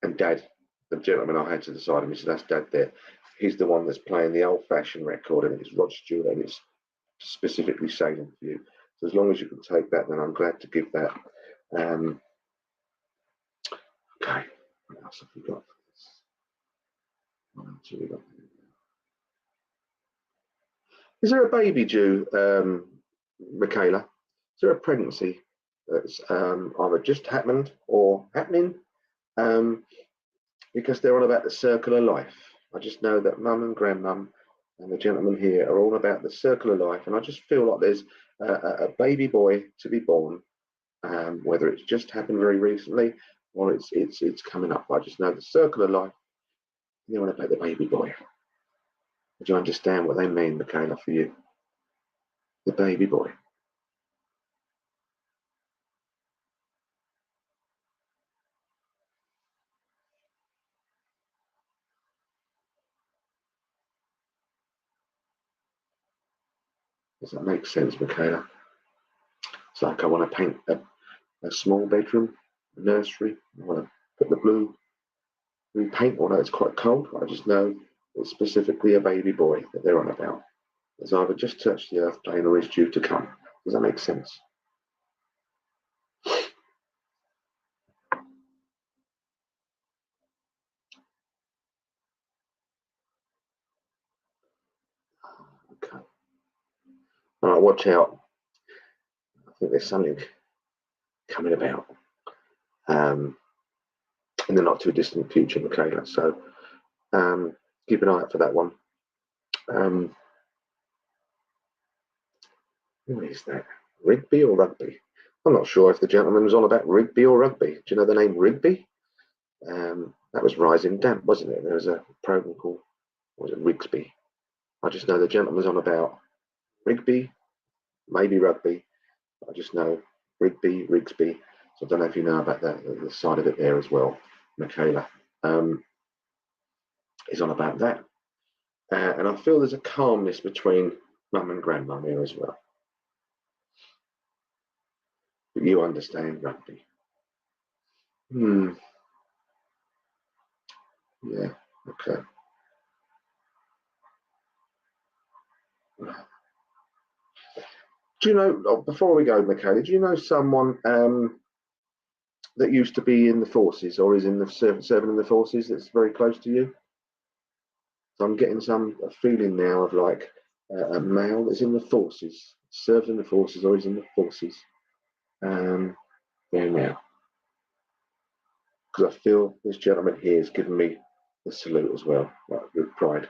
And dad, the gentleman I had to the side of me, said, that's dad there. He's the one that's playing the old-fashioned record, and it's Rod Stewart, and it's specifically Sailing for you. So as long as you can take that, then I'm glad to give that. Okay, what else have we got for this? What else have we got? Is there a baby due, Michaela? Is there a pregnancy that's either just happened or happening? Because they're on about the circle of life. I just know that mum and grandmum and the gentleman here are all about the circle of life, and I just feel like there's a baby boy to be born, whether it's just happened very recently or it's coming up. I just know the circle of life. They're on about the baby boy. Do you understand what they mean, Michaela, for you? the baby boy. Does that make sense, Michaela? It's like I want to paint a small bedroom, a nursery. I want to put the blue paint, although it's quite cold. I just know it's specifically a baby boy that they're on about. Has either just touched the earth plane or is due to come. Does that make sense? Okay. All right, watch out. I think there's something coming about in the not too distant future, Michaela. So keep an eye out for that one. Who is that? Rigby or Rugby? I'm not sure if the gentleman was on about Rigby or Rugby. Do you know the name Rigby? That was Rising Damp, wasn't it? There was a program called, was it Rigsby? I just know the gentleman was on about Rigby, maybe Rugby. I just know Rigby, Rigsby. So I don't know if you know about that, the side of it there as well. Michaela is on about that. And I feel there's a calmness between mum and grandmum here as well. But you understand Rugby. Yeah, okay. Do you know, before we go, Michaela, do you know someone that used to be in the forces or is in the serving in the forces that's very close to you? So I'm getting a feeling now of like a male that's in the forces, served in the forces or is in the forces. There now. Because I feel this gentleman here is giving me the salute as well, like with pride.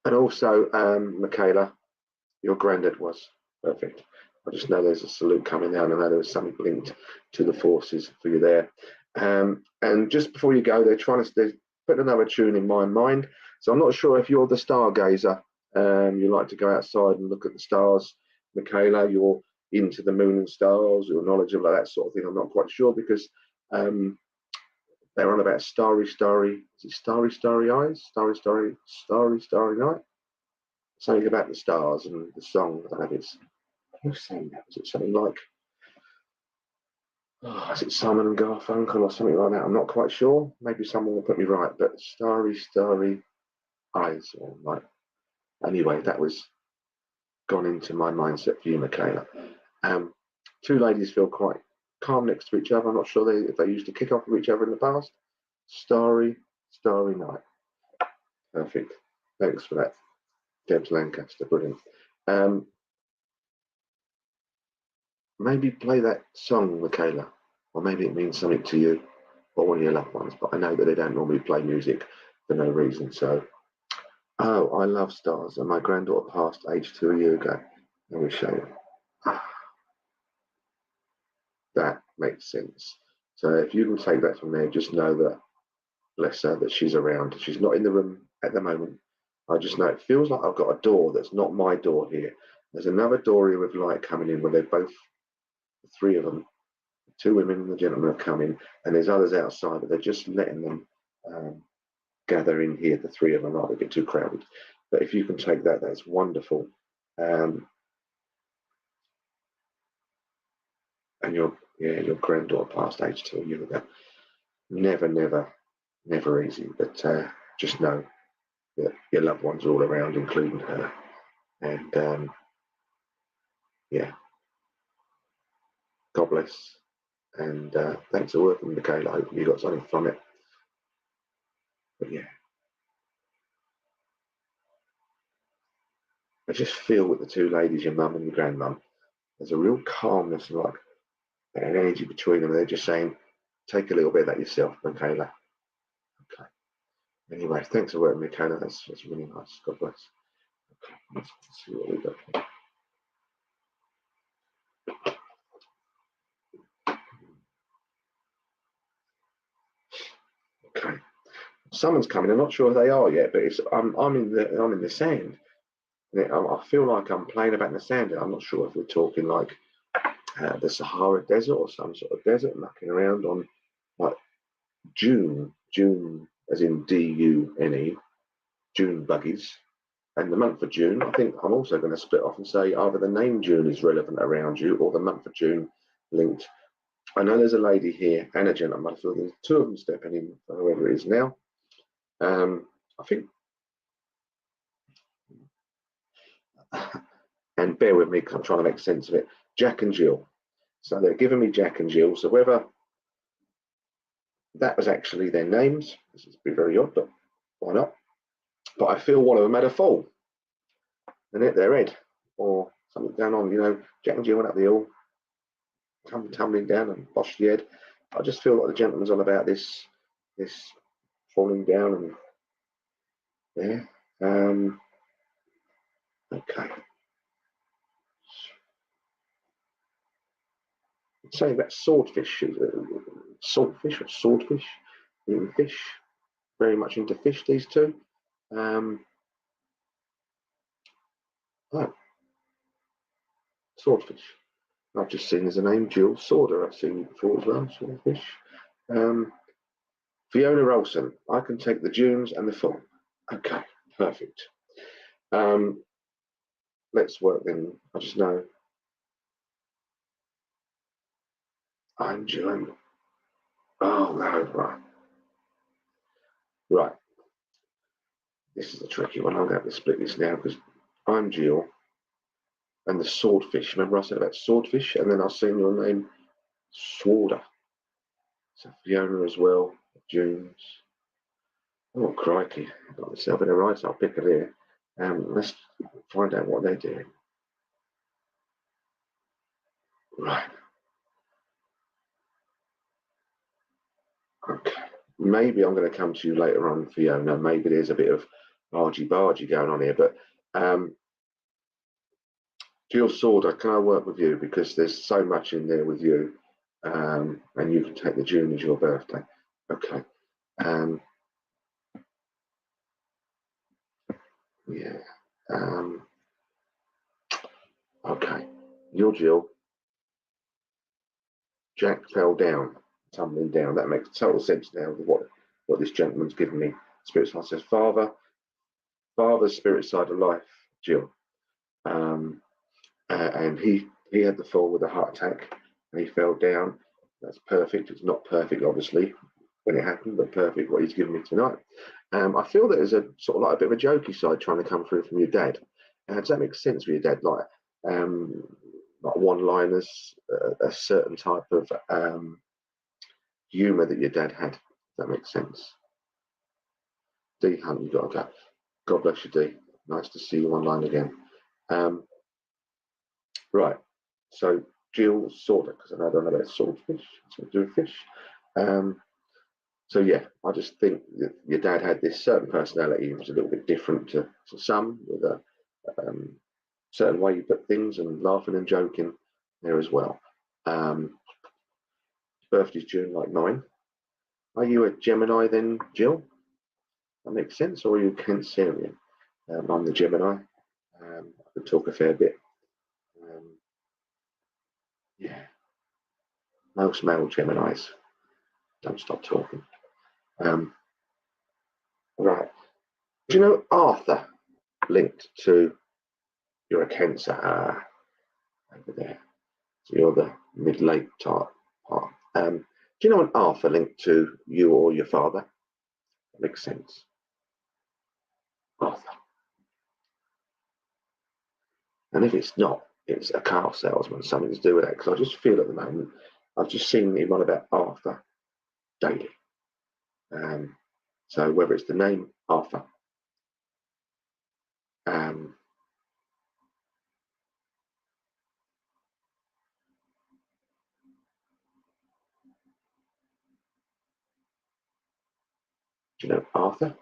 And also, Michaela, your granddad was perfect. I just know there's a salute coming down. I know there was something linked to the forces for you there. And just before you go, they're put another tune in my mind. So I'm not sure if you're the stargazer. You like to go outside and look at the stars. Michaela, you're into the moon and stars, you're knowledgeable of that sort of thing. I'm not quite sure because they're on about starry eyes, starry night. Something about the stars and the song. I don't know if it's, who's saying that? Is it something like, is it Simon and Garfunkel or something like that? I'm not quite sure. Maybe someone will put me right. But starry eyes. Or like, anyway, that was gone into my mindset for you, Michaela. Two ladies feel quite calm next to each other. I'm not sure if they used to kick off with each other in the past. Starry night. Perfect. Thanks for that, Debs Lancaster. Brilliant. Maybe play that song, Michaela, or maybe it means something to you or one of your loved ones, but I know that they don't normally play music for no reason. So, oh, I love stars, and my granddaughter passed age 2 a year ago. Let me show you. That makes sense. So if you can take that from there, just know that, bless her, that she's around. She's not in the room at the moment. I just know it feels like I've got a door that's not my door here. There's another door here with light coming in where they're both, the three of them, two women and the gentleman have come in, and there's others outside, but they're just letting them gather in here. The three of them might get too crowded, but if you can take that, that's wonderful. And your granddaughter passed age 2 a year ago. Never easy, but just know that your loved ones are all around, including her, and yeah, God bless. And thanks for working with Michaela. I hope you got something from it. But yeah, I just feel with the two ladies, your mum and your grandmum, there's a real calmness and like an energy between them. They're just saying, take a little bit of that yourself, Michaela. Okay. Anyway, thanks for working, Michaela. That's really nice. God bless. Okay, let's see what we got here. someone's coming. I'm not sure who they are yet, but I'm in the sand. And I feel like I'm playing about in the sand. I'm not sure if we're talking like the Sahara Desert or some sort of desert, mucking around on like June as in Dune, June buggies. And the month of June, I think I'm also going to split off and say either the name June is relevant around you or the month of June linked. I know there's a lady here and a gentleman. I feel there's two of them stepping in, whoever it is now. I think, and bear with me because I'm trying to make sense of it. Jack and Jill. So they're giving me Jack and Jill. So whether that was actually their names, this is very odd, but why not? But I feel one of them had a fall and hit their head or something going on. You know, Jack and Jill went up the hill, tumbling down and boshed the head. I just feel like the gentleman's on about this falling down and okay. Saying about swordfish, saltfish or swordfish, eating fish, very much into fish, these two. Oh, swordfish. I've just seen there's a name, Jill Sworder. I've seen it before as well, swordfish. Fiona Rolson, I can take the dunes and the full. Okay, perfect. Let's work then. I just know I'm Jill. Oh no, right. Right. This is a tricky one. I'm going to have to split this now because I'm Jill and the swordfish. Remember I said about swordfish and then I've seen your name, Sworder. So Fiona as well, Dunes. Oh crikey, I've got myself in a right, I'll pick it here. Let's find out what they're doing. Right. Okay. Maybe I'm going to come to you later on, Fiona. Maybe there's a bit of argy-bargy going on here, but Jill Sworder, can I work with you? Because there's so much in there with you, and you can take the June as your birthday. Okay. Yeah. Okay. You're Jill. Jack fell down, tumbling down. That makes total sense now with what this gentleman's given me. Spirit side says, Father's spirit side of life, Jill. And he had the fall with a heart attack and he fell down. That's perfect. It's not perfect, obviously, when it happened, but perfect what he's given me tonight. I feel that there's a sort of like a bit of a jokey side trying to come through from your dad. Does that make sense with your dad? Like one-liners, a certain type of humour that your dad had. Does that make sense? D Hunt, you got to go. God bless you, D. Nice to see you online again. Right. So Jill Sworder, because I don't know about swordfish. Something to do with fish. So yeah, I just think that your dad had this certain personality. He was a little bit different to some, with a certain way you put things and laughing and joking there as well. Birthday's June like 9. Are you a Gemini then, Jill? That makes sense, or are you Cancerian? I'm the Gemini. I could talk a fair bit. Yeah, most male Geminis don't stop talking. Right. Do you know Arthur linked to you're a Cancer over there? So you're the mid-late type part. Do you know an Arthur linked to you or your father? That makes sense. Arthur. And if it's not, it's a car salesman, something to do with that. Because I just feel at the moment, I've just seen him on about Arthur daily. So whether it's the name Arthur, do you know Arthur?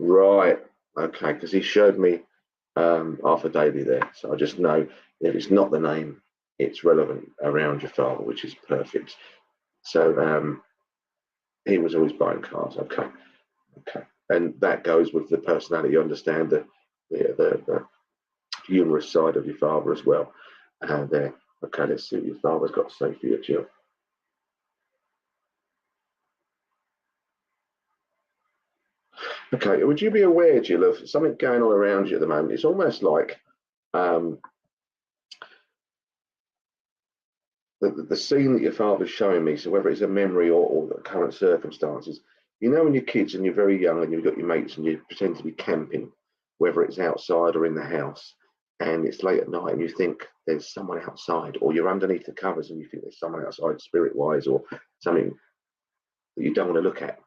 Right. Okay, because he showed me Arthur Daly there, so I just know if it's not the name, it's relevant around your father, which is perfect. So he was always buying cars. Okay, okay, and that goes with the personality. You understand the humorous side of your father as well. There. Okay, let's see what your father's got to say for you, Jill. Okay, would you be aware, Jill, of something going on around you at the moment? It's almost like the scene that your father's showing me, so whether it's a memory or the current circumstances, you know when you're kids and you're very young and you've got your mates and you pretend to be camping, whether it's outside or in the house, and it's late at night and you think there's someone outside, or you're underneath the covers and you think there's someone outside spirit-wise or something that you don't want to look at.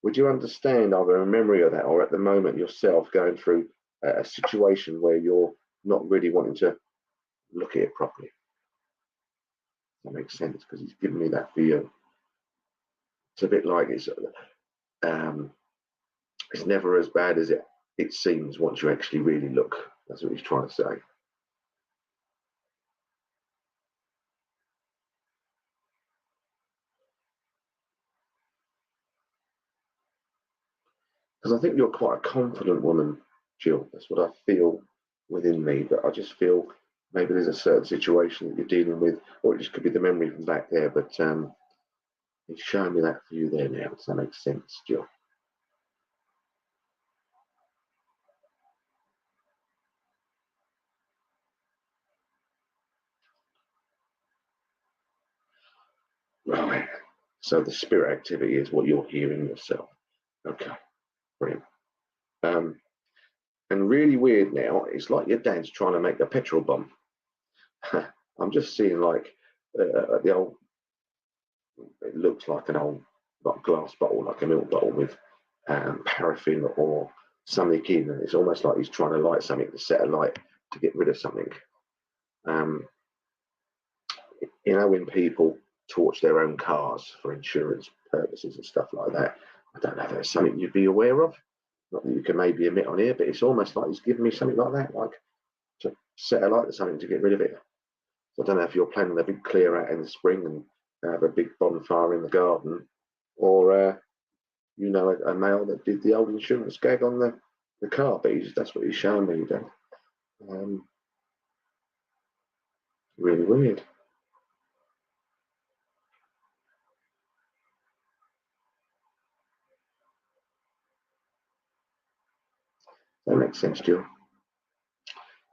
Would you understand either a memory of that or at the moment yourself going through a situation where you're not really wanting to look at it properly? That makes sense because he's given me that feel. It's a bit like it's never as bad as it seems once you actually really look. That's what he's trying to say. Because I think you're quite a confident woman, Jill. That's what I feel within me. But I just feel maybe there's a certain situation that you're dealing with, or it just could be the memory from back there. But he's showing me that for you there now. Does that make sense, Jill? Right. So the spirit activity is what you're hearing yourself. Okay. Brilliant. And really weird now, it's like your dad's trying to make a petrol bomb. I'm just seeing like the old, it looks like an old like glass bottle, like a milk bottle with paraffin or something in it. It's almost like he's trying to light something, to set a light to get rid of something. You know, when people torch their own cars for insurance purposes and stuff like that, I don't know if that's something you'd be aware of. Not that you can maybe admit on here, but it's almost like he's giving me something like that, like to set a light to something to get rid of it. So I don't know if you're planning a big clear out in the spring and have a big bonfire in the garden, or you know a male that did the old insurance gag on the car. But that's what he's showing me. Then really weird. That makes sense, Jill.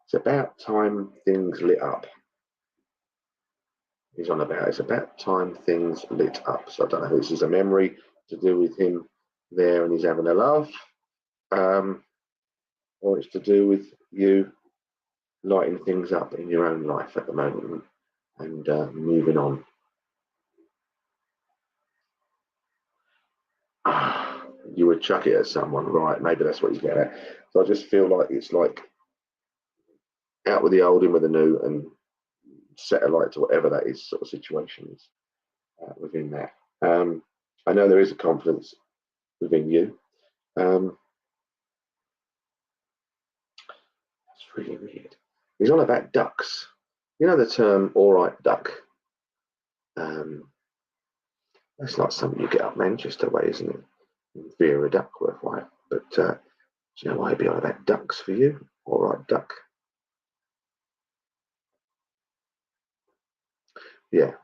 It's about time things lit up. He's on about it's about time things lit up. So I don't know if this is a memory to do with him there and he's having a laugh, or it's to do with you lighting things up in your own life at the moment and moving on. You would chuck it at someone, right? Maybe that's what he's getting at. So I just feel like it's like out with the old, in with the new, and set a light to whatever that is sort of situation is within that. I know there is a confidence within you. It's really weird. He's on about ducks. You know the term "all right, duck." That's not something you get up Manchester way, isn't it? Vera Duckworth, right? But do you know why he'd be on about ducks for you? All right, duck. Yeah,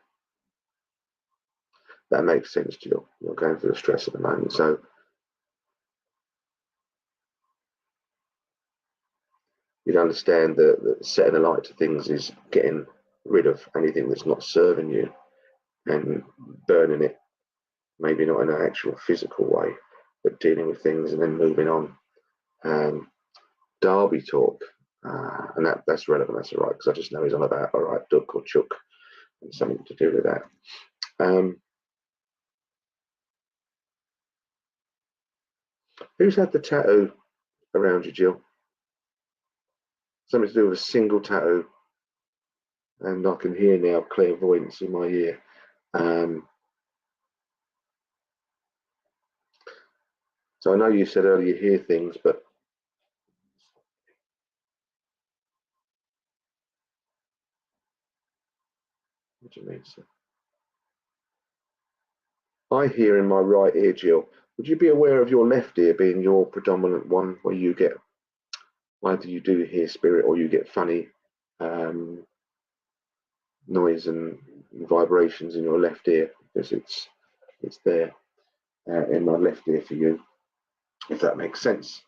that makes sense, Jill. You're going through the stress at the moment, so you'd understand that setting a light to things is getting rid of anything that's not serving you and burning it, maybe not in an actual physical way, but dealing with things and then moving on. Derby talk, and that's relevant, that's all right, because I just know he's on about all right, duck or chuck, and something to do with that. Who's had the tattoo around you, Jill? Something to do with a single tattoo, and I can hear now clairvoyance in my ear. So I know you said earlier you hear things, but do you mean, sir? I hear in my right ear, Jill. Would you be aware of your left ear being your predominant one, where you get, either you do hear spirit or you get funny noise and vibrations in your left ear, because it's there in my left ear for you, if that makes sense.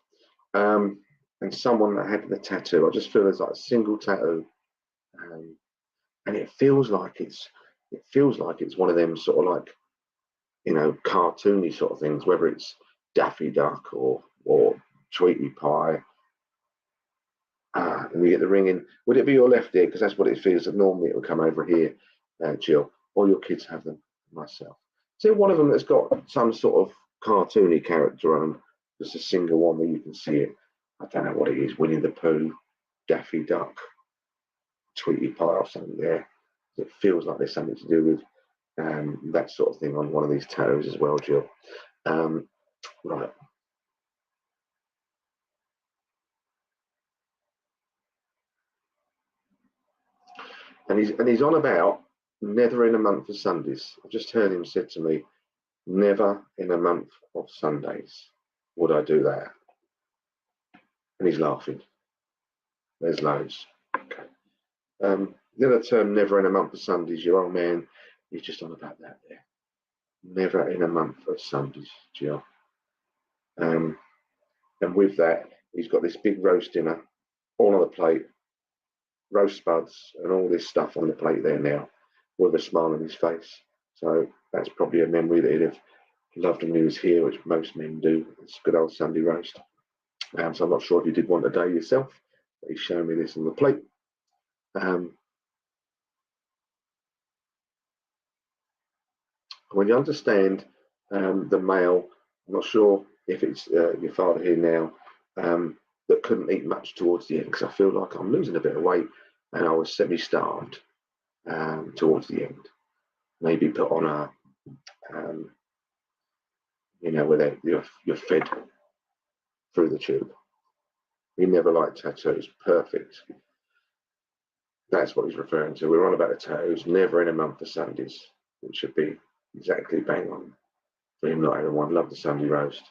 And someone that had the tattoo, I just feel there's like a single tattoo, and it feels like it's one of them sort of like, you know, cartoony sort of things, whether it's Daffy Duck or Tweety Pie. And we get the ringing. Would it be your left ear? Because that's what it feels. That normally it will come over here, Jill. Or your kids have them. Myself. So one of them that's got some sort of cartoony character on them. Just a single one where you can see it. I don't know what it is. Winnie the Pooh, Daffy Duck, Tweety Pie, or something there. It feels like there's something to do with that sort of thing on one of these tattoos as well, Jill. Right. And he's on about never in a month of Sundays. I just heard him said to me, never in a month of Sundays would I do that. And he's laughing. There's loads. Okay. The other term, never in a month of Sundays, your old man, he's just on about that there. Never in a month of Sundays, Jill. And with that, he's got this big roast dinner all on the plate, roast spuds and all this stuff on the plate there now, with a smile on his face. So that's probably a memory that he'd have loved when he was here, which most men do. It's good old Sunday roast. So I'm not sure if you did one today yourself, but he's showing me this on the plate. When you understand the male, I'm not sure if it's your father here now, that couldn't eat much towards the end, because I feel like I'm losing a bit of weight and I was semi-starved towards the end. Maybe put on a, you know, where you're fed through the tube. He never liked tattoos. Perfect. That's what he's referring to. We're on about the tattoos. Never in a month of Sundays. It should be exactly bang on for him. Not everyone loved the Sunday roast.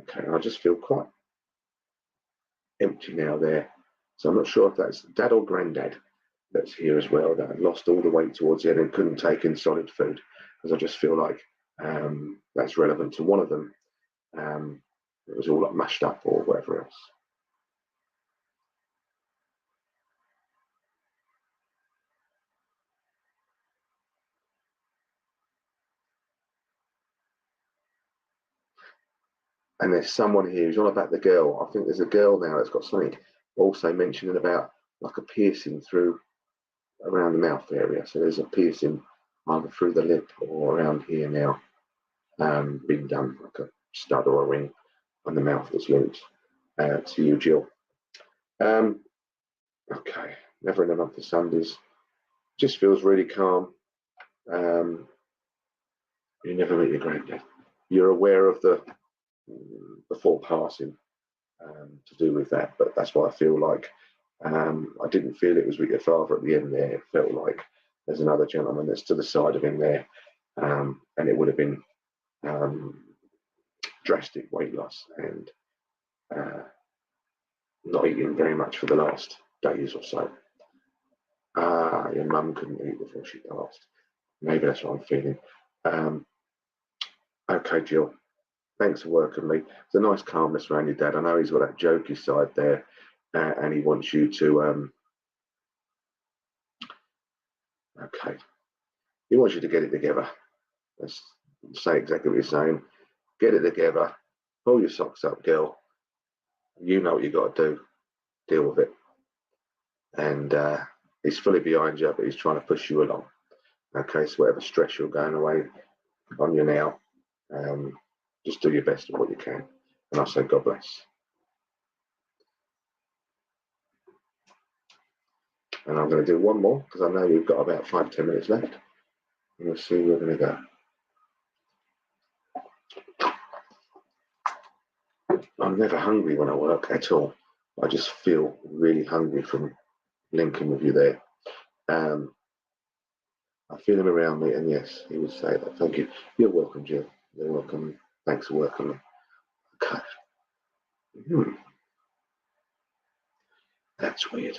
Okay, I just feel quite empty now there. So I'm not sure if that's dad or granddad that's here as well, that had lost all the weight towards the end and couldn't take in solid food, because I just feel like that's relevant to one of them. It was all like mashed up or whatever else. And there's someone here who's on about the girl. I think there's a girl now that's got something also mentioning about like a piercing through around the mouth area. So there's a piercing either through the lip or around here now, being done, like a stud or a ring on the mouth that's linked to you, Jill. Okay, never in a month of Sundays. Just feels really calm. You never meet your granddad. You're aware of the before passing to do with that, but that's why I feel like I didn't feel it was with your father at the end there. It felt like there's another gentleman that's to the side of him there, and it would have been drastic weight loss and not eating very much for the last days or so. Your mum couldn't eat before she passed. Maybe that's what I'm feeling. Okay, Jill. Thanks for working me. It's a nice calmness around your dad. I know he's got that jokey side there, and he wants you to. Okay, he wants you to get it together. Let's say exactly what you're saying. Get it together. Pull your socks up, girl. You know what you got to do. Deal with it. And he's fully behind you, but he's trying to push you along. Okay, so whatever stress you're going away on you now, just do your best at what you can. And I say God bless. And I'm going to do one more because I know we've got about 5-10 minutes left. And we'll see where we're going to go. I'm never hungry when I work at all. I just feel really hungry from linking with you there. I feel him around me, and yes, he would say that. Thank you. You're welcome, Jill. You're welcome. Thanks for working me. Okay. That's weird.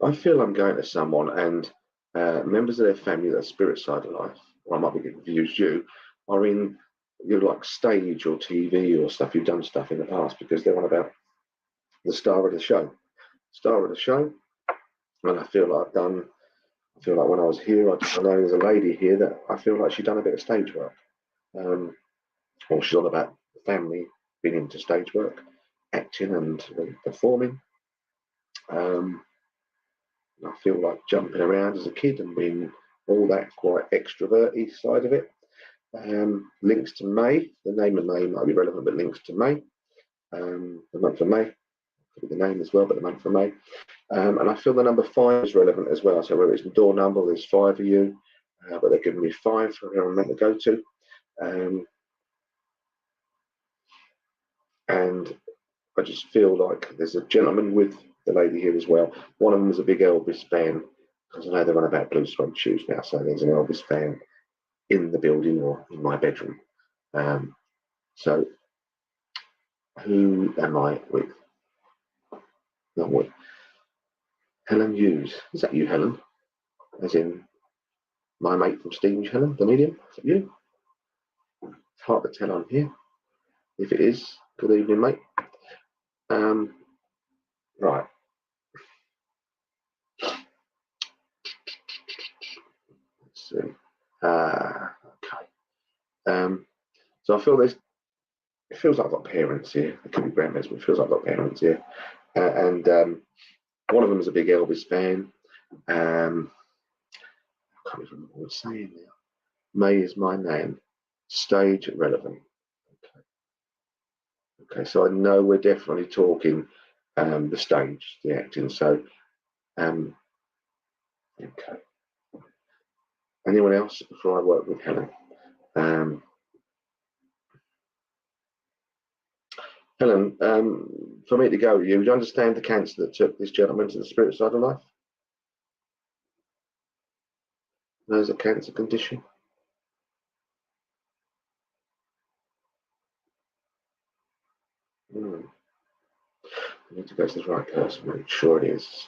I feel I'm going to someone, and members of their family, their spirit side of life, or I might be confused, you are in your like stage or TV or stuff. You've done stuff in the past because they're on about the star of the show. Star of the show. And I feel like I feel like when I was here, I know there's a lady here that I feel like she'd done a bit of stage work. Or she's on about the family being into stage work, acting and performing. I feel like jumping around as a kid and being all that quite extroverty side of it. Links to May, the name of May might be relevant, but links to May, the month of May, could be the name as well, but the month of May. And I feel the number 5 is relevant as well. So whether it's the door number, there's 5 of you, but they're giving me 5 for where I'm meant to go to. And I just feel like there's a gentleman with the lady here as well. One of them is a big Elvis fan, because I know they're on about blue suede shoes now, so there's an Elvis fan in the building or in my bedroom. So who am I with? Not with Helen Hughes. Is that you, Helen? As in my mate from Stevenage, Helen, the medium? Is that you? It's hard to tell on here. If it is, good evening, mate. Right. Let's see. Okay. So I feel it feels like I've got parents here. It could be grandparents, but it feels like I've got parents here. And one of them is a big Elvis fan. I can't remember what I'm saying now. May is my name. Stage relevant. Okay, so I know we're definitely talking the stage, the acting. So, okay. Anyone else before I work with Helen? Helen, for me to go with you, would you understand the cancer that took this gentleman to the spirit side of life? Knows a cancer condition? I need to go to the right person, make sure it is.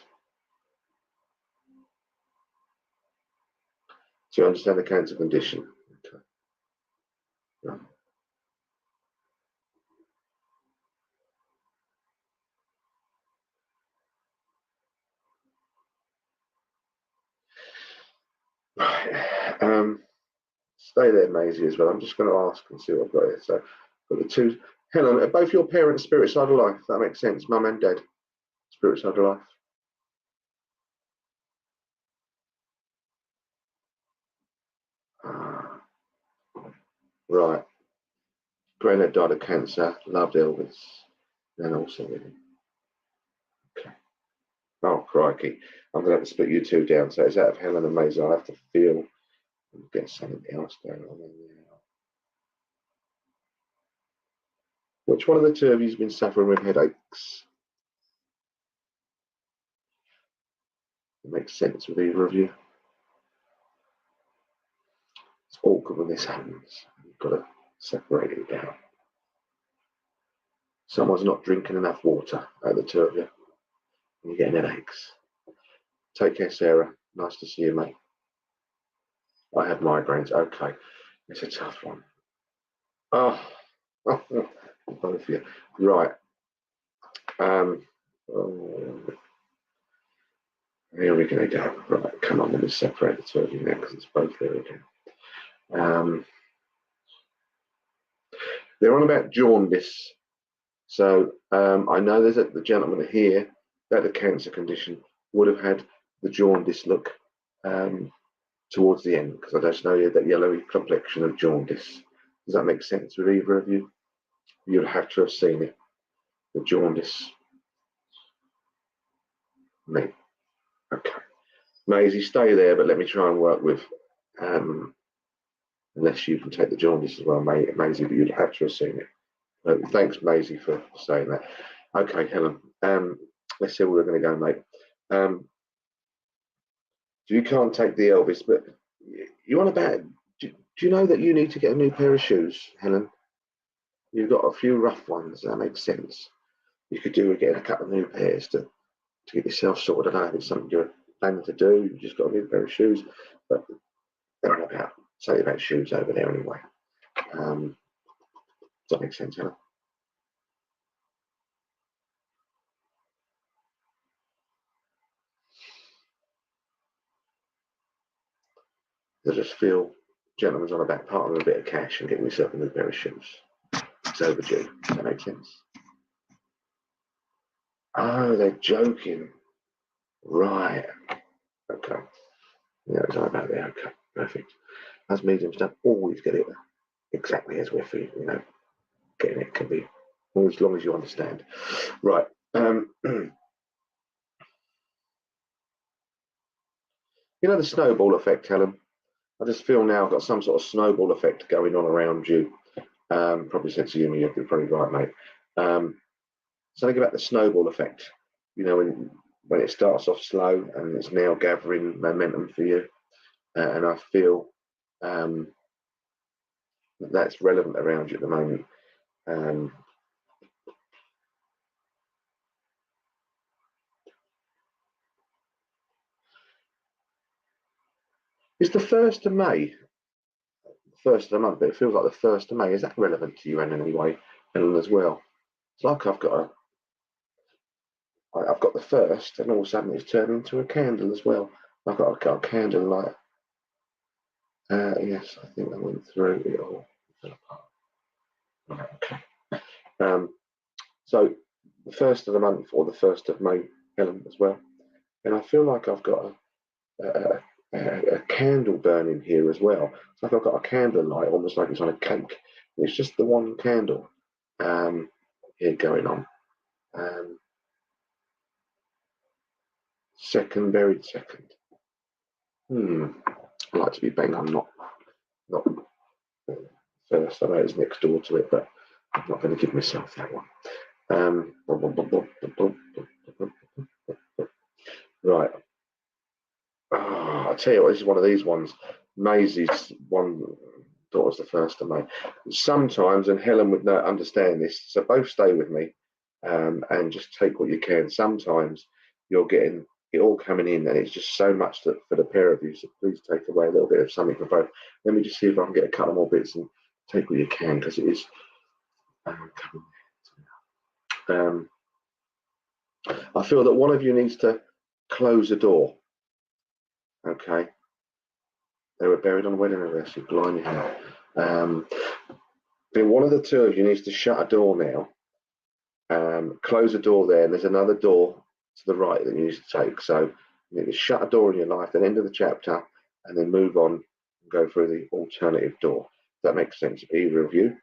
Do you understand the cancer condition? Okay. Right. Right. Stay there, Maisie, as well. I'm just going to ask and see what I've got here. So, got the two. Helen, are both your parents spirit side of life? That makes sense. Mum and dad, spirit side of life. Right. Granddad died of cancer. Loved Elvis, and also with him. Okay. Oh, crikey. I'm going to have to split you two down. So it's out of Helen and Maisie. I have to feel and get something else going on there now. Which one of the two of you has been suffering with headaches? It makes sense with either of you. It's awkward when this happens. You've got to separate it down. Someone's not drinking enough water, out of the two of you, and you're getting headaches. Take care, Sarah. Nice to see you, mate. I have migraines. Okay. It's a tough one. Oh, both of you. Right. Here we're going to go. Right, come on, let me separate the two of you now because it's both there again. They're on about jaundice. So I know there's the gentleman here that the cancer condition would have had the jaundice look towards the end, because I just know that yellowy complexion of jaundice. Does that make sense with either of you? You'd have to have seen it, the jaundice. Me. Okay. Maisie, stay there, but let me try and work with, unless you can take the jaundice as well, Maisie, but you'd have to have seen it. Thanks, Maisie, for saying that. Okay, Helen, let's see where we're going to go, mate. So you can't take the Elvis, but you want about, do you know that you need to get a new pair of shoes, Helen? You've got a few rough ones, that makes sense. You could do with getting a couple of new pairs to get yourself sorted. I don't know if it's something you're planning to do, you've just got a new pair of shoes, but they're not about, say about shoes over there anyway. Does that make sense, Helen? I just feel gentlemen's on about part of a bit of cash and getting yourself a new pair of shoes. It's overdue. Does that make sense? Oh, they're joking. Right. Okay. Yeah, it's all about that. Okay. Perfect. As mediums don't always get it exactly as we're feeling, you know. Getting it can be as long as you understand. Right. You know the snowball effect, Helen? I just feel now I've got some sort of snowball effect going on around you. Probably said to you, you're probably right, mate. Something about the snowball effect. You know, when it starts off slow and it's now gathering momentum for you. And I feel that's relevant around you at the moment. It's the 1st of May, first of the month, but it feels like the 1st of May. Is that relevant to you in any way, Ellen, as well? It's like I've got the 1st, and all of a sudden it's turned into a candle as well. I've got a candle light. Yes, I think I went through it all. Okay. So the 1st of the month, or the 1st of May, Helen, as well. And I feel like I've got a candle burning here as well. It's like I've got a candle light, almost like it's on a cake. It's just the one candle here going on. Second, buried second. I like to be bang on, not first. I know it's next door to it, but I'm not going to give myself that one. Right. I tell you what, this is one of these ones. Maisie's one thought was the 1st of May. Sometimes, and Helen would not understand this, so both stay with me and just take what you can. Sometimes you're getting it all coming in, and it's just so much that for the pair of you. So please take away a little bit of something for both. Let me just see if I can get a couple more bits and take what you can, because it is. I feel that one of you needs to close a door. Okay. They were buried on a wedding anniversary. Blimey. Then one of the two of you needs to shut a door now. Close a door there, and there's another door to the right that you need to take. So you need to shut a door in your life, then end of the chapter, and then move on and go through the alternative door. That makes sense to either of you.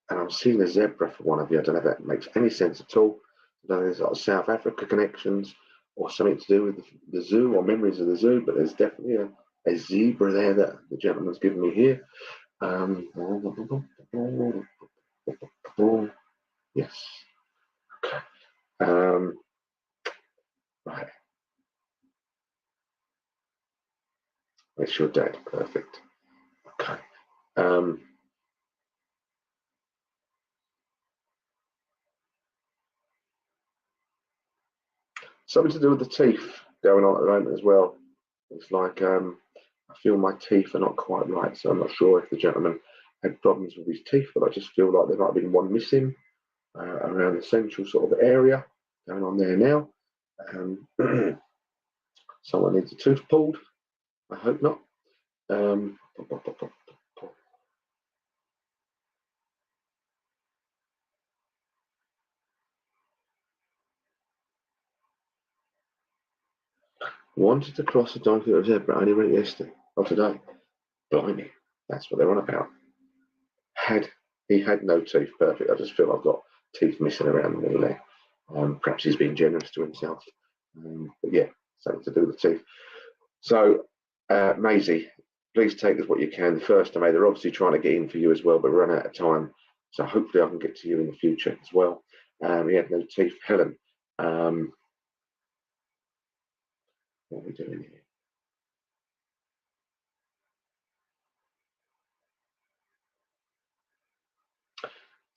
And I'm seeing a zebra for one of you. I don't know if that makes any sense at all. I don't know if there's like South Africa connections or something to do with the zoo or memories of the zoo, but there's definitely a zebra there that the gentleman's given me here. Yes. Okay. Right. It's your dad. Perfect. Okay. Something to do with the teeth going on at the moment as well. It's like I feel my teeth are not quite right, so I'm not sure if the gentleman had problems with his teeth, but I just feel like there might have been one missing around the central sort of area going on there now. Someone needs a tooth pulled. I hope not. Wanted to cross a donkey or a zebra, only went yesterday or today. Blimey, that's what they're on about. He had no teeth, perfect. I just feel I've got teeth missing around the middle there. Perhaps he's being generous to himself. But yeah, something to do with the teeth. So, Maisie, please take us what you can. The 1st of May, they're obviously trying to get in for you as well, but we're running out of time. So hopefully I can get to you in the future as well. He had no teeth. Helen, what are we doing here?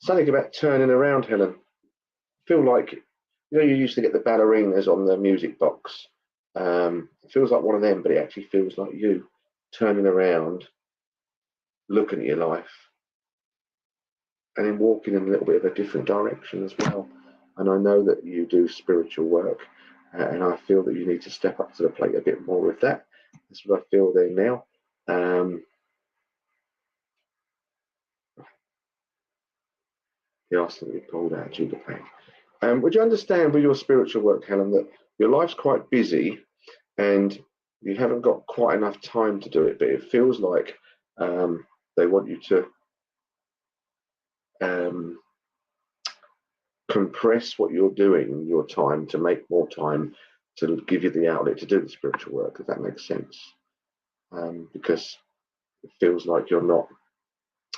Something about turning around, Helen. Feel like, you used to get the ballerinas on the music box. It feels like one of them, but it actually feels like you turning around, looking at your life, and then walking in a little bit of a different direction as well. And I know that you do spiritual work, and I feel that you need to step up to the plate a bit more with that. That's what I feel there now. The arsenal you pulled out, Judah Payne. Would you understand with your spiritual work, Helen, that your life's quite busy and you haven't got quite enough time to do it, but it feels like they want you to compress what you're doing, your time, to make more time to give you the outlet to do the spiritual work, if that makes sense. Because it feels like you're not,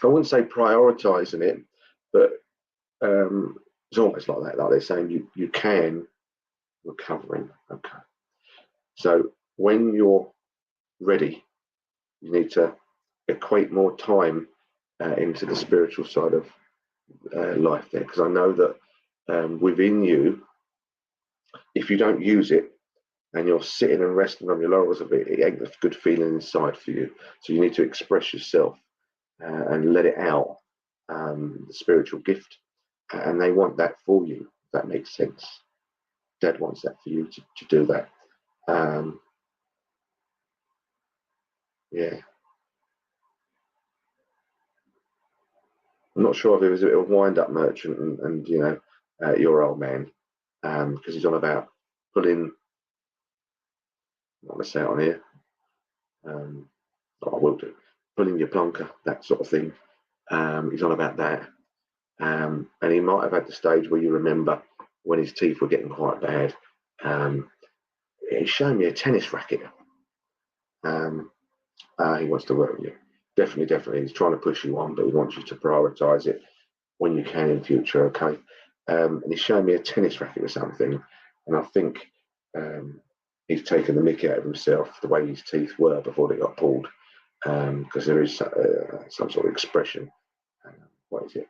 I wouldn't say prioritizing it, but it's almost like that, like they're saying you can, recovering. Okay. So when you're ready, you need to equate more time into the spiritual side of life there, because I know that within you, if you don't use it and you're sitting and resting on your laurels of it, it ain't a good feeling inside for you. So you need to express yourself and let it out, the spiritual gift, and they want that for you, if that makes sense. Dad wants that for you to do that. Yeah. I'm not sure if it was a wind-up merchant and your old man, because he's on about pulling, I'm not going to say it on here, but I will do, pulling your plonker, that sort of thing. He's on about that. And he might have had the stage where you remember when his teeth were getting quite bad. He's showing me a tennis racket. He wants to work with you. Definitely. He's trying to push you on, but he wants you to prioritise it when you can in future, okay? And he's showing me a tennis racket or something, and I think he's taken the mickey out of himself, the way his teeth were before they got pulled, because there is some sort of expression. What is it?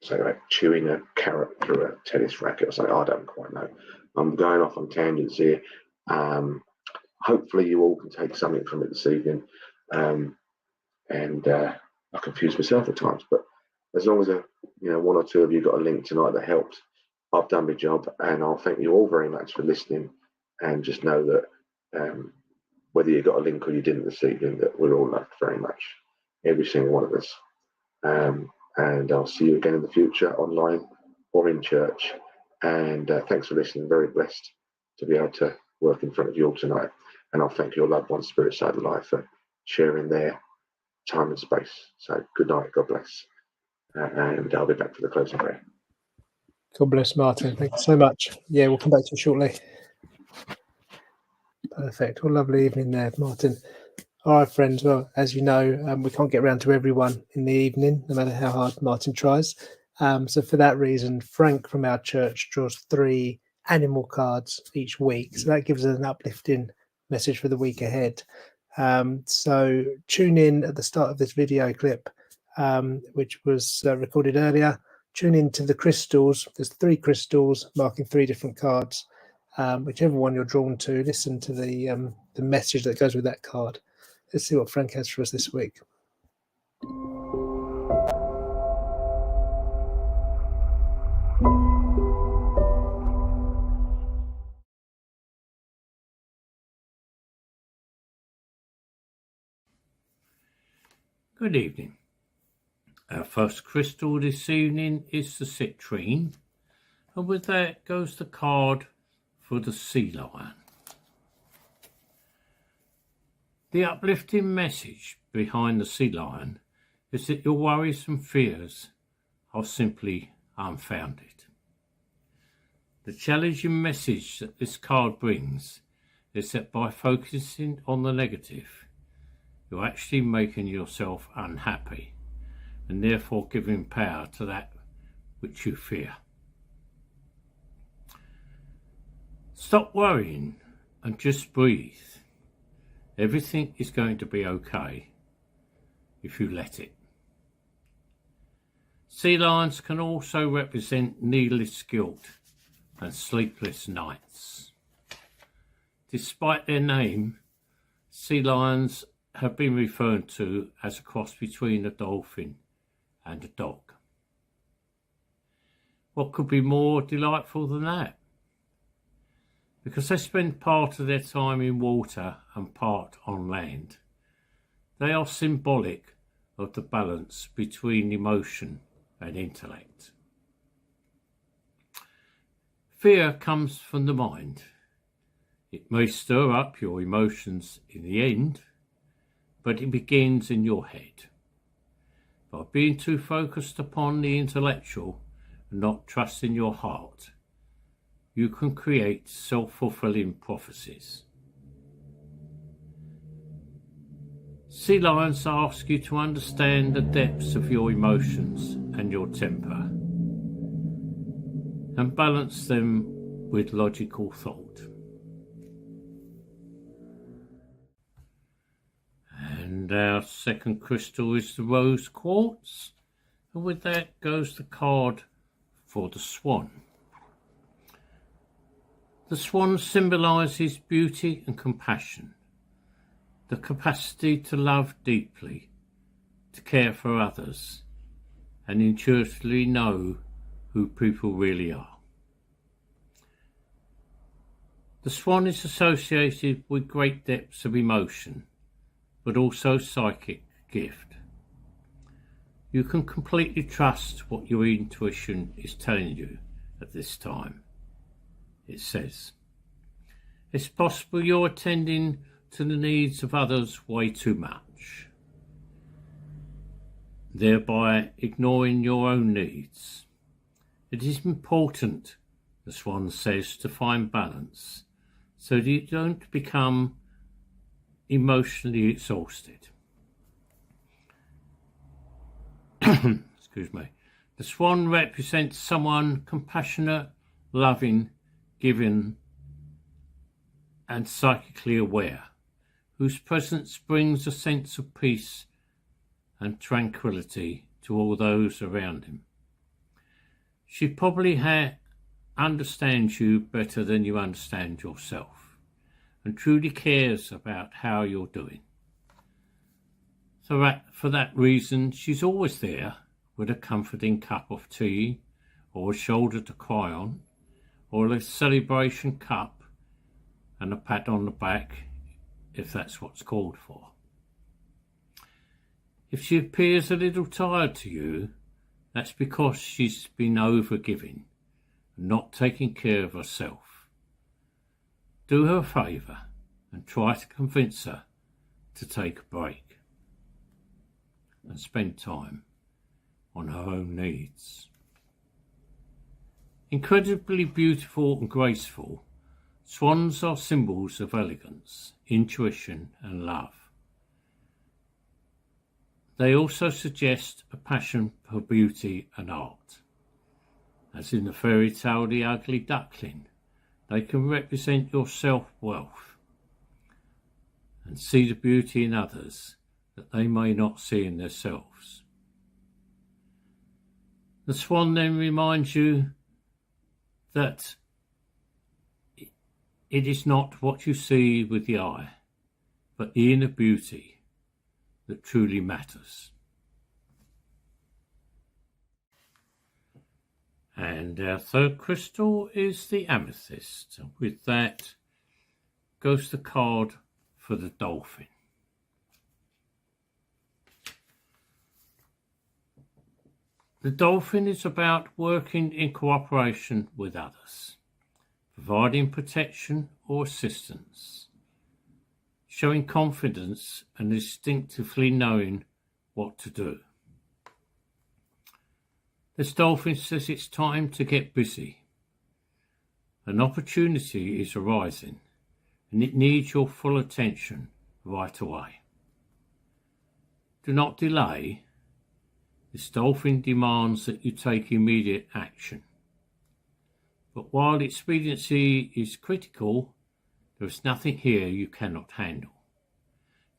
So like chewing a carrot through a tennis racket or something. I don't quite know. I'm going off on tangents here. Hopefully you all can take something from it this evening. I confuse myself at times, but as long as one or two of you got a link tonight that helped, I've done my job, and I'll thank you all very much for listening. And just know that whether you got a link or you didn't this evening, that we're all loved very much, every single one of us. And I'll see you again in the future, online or in church. And thanks for listening. Very blessed to be able to work in front of you all tonight. And I'll thank your loved ones, Spirit Side of Life, for sharing their time and space. So good night. God bless. And I'll be back for the closing prayer. God bless, Martin. Thank you so much. Yeah, we'll come back to you shortly. Perfect. Well, lovely evening there, Martin. All right, friends. Well, as you know, we can't get around to everyone in the evening, no matter how hard Martin tries. So for that reason, Frank from our church draws 3 animal cards each week. So that gives us an uplifting message for the week ahead. So tune in at the start of this video clip, which was recorded earlier. Tune in to the crystals. There's 3 crystals marking 3 different cards. Whichever one you're drawn to, listen to the message that goes with that card. Let's see what Frank has for us this week. Good evening. Our first crystal this evening is the citrine, and with that goes the card for the sea lion. The uplifting message behind the sea lion is that your worries and fears are simply unfounded. The challenging message that this card brings is that by focusing on the negative, you're actually making yourself unhappy and therefore giving power to that which you fear. Stop worrying and just breathe. Everything is going to be okay if you let it. Sea lions can also represent needless guilt and sleepless nights. Despite their name, sea lions have been referred to as a cross between a dolphin and a dog. What could be more delightful than that? Because they spend part of their time in water and part on land, they are symbolic of the balance between emotion and intellect. Fear comes from the mind. It may stir up your emotions in the end, but it begins in your head. By being too focused upon the intellectual and not trusting your heart, you can create self-fulfilling prophecies. Sea lions ask you to understand the depths of your emotions and your temper, and balance them with logical thought. And our second crystal is the rose quartz, and with that goes the card for the swan. The swan symbolises beauty and compassion, the capacity to love deeply, to care for others, and intuitively know who people really are. The swan is associated with great depths of emotion, but also psychic gift. You can completely trust what your intuition is telling you at this time. It says, it's possible you're attending to the needs of others way too much, thereby ignoring your own needs. It is important, the swan says, to find balance so that you don't become emotionally exhausted. Excuse me. The swan represents someone compassionate, loving, giving, and psychically aware, whose presence brings a sense of peace and tranquility to all those around him. She probably understands you better than you understand yourself, and truly cares about how you're doing. So for that reason, she's always there with a comforting cup of tea, or a shoulder to cry on, or a celebration cup and a pat on the back, if that's what's called for. If she appears a little tired to you, that's because she's been over-giving and not taking care of herself. Do her a favour and try to convince her to take a break and spend time on her own needs. Incredibly beautiful and graceful, swans are symbols of elegance, intuition and love. They also suggest a passion for beauty and art. As in the fairy tale The Ugly Duckling, they can represent your self-worth and see the beauty in others that they may not see in themselves. The swan then reminds you that it is not what you see with the eye, but the inner beauty that truly matters. And our third crystal is the amethyst. With that goes the card for the dolphin. The dolphin is about working in cooperation with others, providing protection or assistance, showing confidence and instinctively knowing what to do. This dolphin says it's time to get busy. An opportunity is arising and it needs your full attention right away. Do not delay. This dolphin demands that you take immediate action. But while expediency is critical, there is nothing here you cannot handle.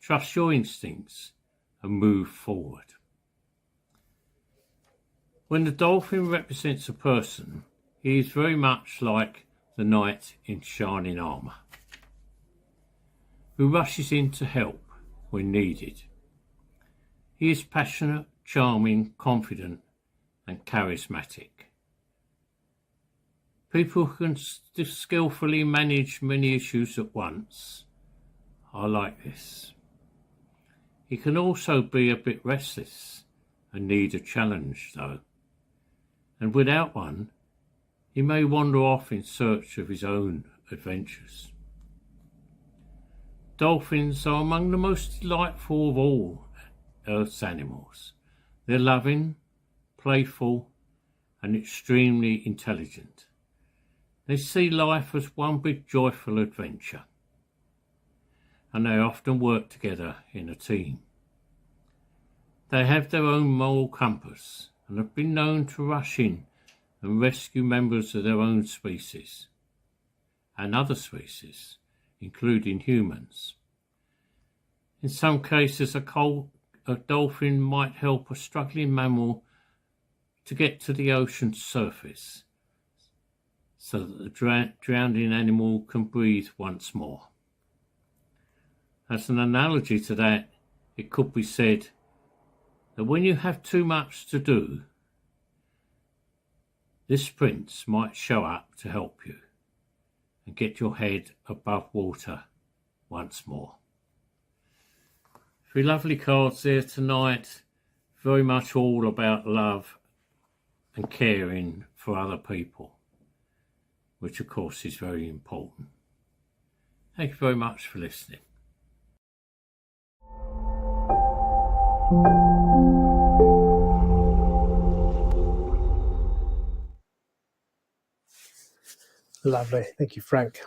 Trust your instincts and move forward. When the dolphin represents a person, he is very much like the knight in shining armour, who rushes in to help when needed. He is passionate, charming, confident, and charismatic. People who can skillfully manage many issues at once are like this. He can also be a bit restless and need a challenge, though. And without one, he may wander off in search of his own adventures. Dolphins are among the most delightful of all Earth's animals. They're loving, playful, and extremely intelligent. They see life as one big joyful adventure, and they often work together in a team. They have their own moral compass and have been known to rush in and rescue members of their own species and other species, including humans. In some cases, a dolphin might help a struggling mammal to get to the ocean's surface so that the drowning animal can breathe once more. As an analogy to that, it could be said that when you have too much to do, this prince might show up to help you and get your head above water once more. 3 lovely cards there tonight, very much all about love and caring for other people, which of course is very important. Thank you very much for listening. Lovely. Thank you, Frank.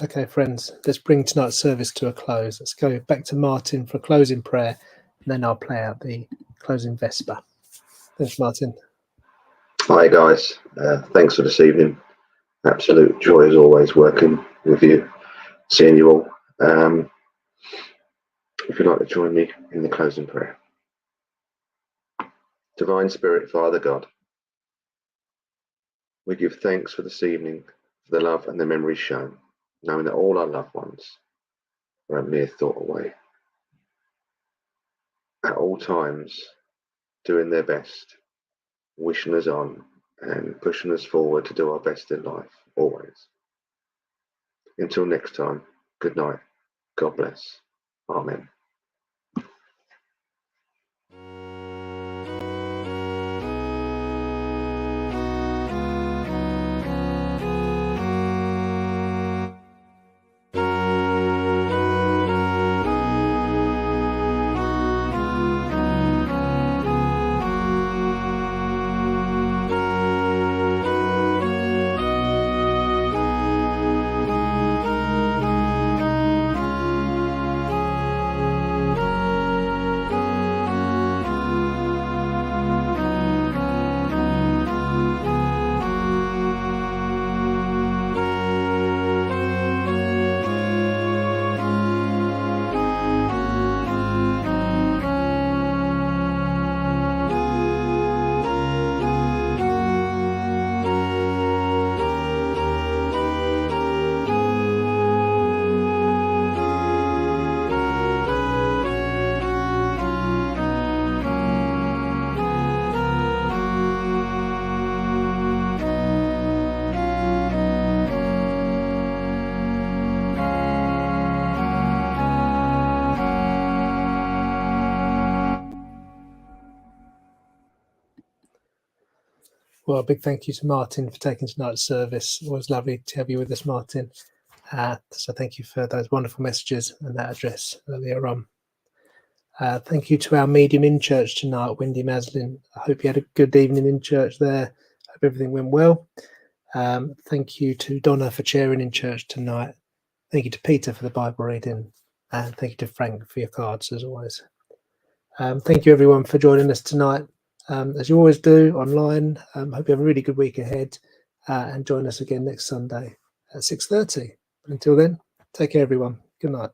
Okay, friends, let's bring tonight's service to a close. Let's go back to Martin for a closing prayer, and then I'll play out the closing Vesper. Thanks, Martin. Hi guys, thanks for this evening. Absolute joy as always working with you, seeing you all. If you'd like to join me in the closing prayer. Divine Spirit, Father God, we give thanks for this evening, for the love and the memories shown, knowing that all our loved ones are a mere thought away. At all times, doing their best, wishing us on and pushing us forward to do our best in life, always. Until next time, good night. God bless. Amen. Well, a big thank you to Martin for taking tonight's service. It was lovely to have you with us, Martin. So thank you for those wonderful messages and that address earlier on. Thank you to our medium in church tonight, Wendy Maslin. I hope you had a good evening in church there. Hope everything went well. Thank you to Donna for chairing in church tonight. Thank you to Peter for the Bible reading. And thank you to Frank for your cards, as always. Thank you, everyone, for joining us tonight. as you always do online. Hope you have a really good week ahead, and join us again next Sunday at 6:30. Until then, take care, everyone. Good night.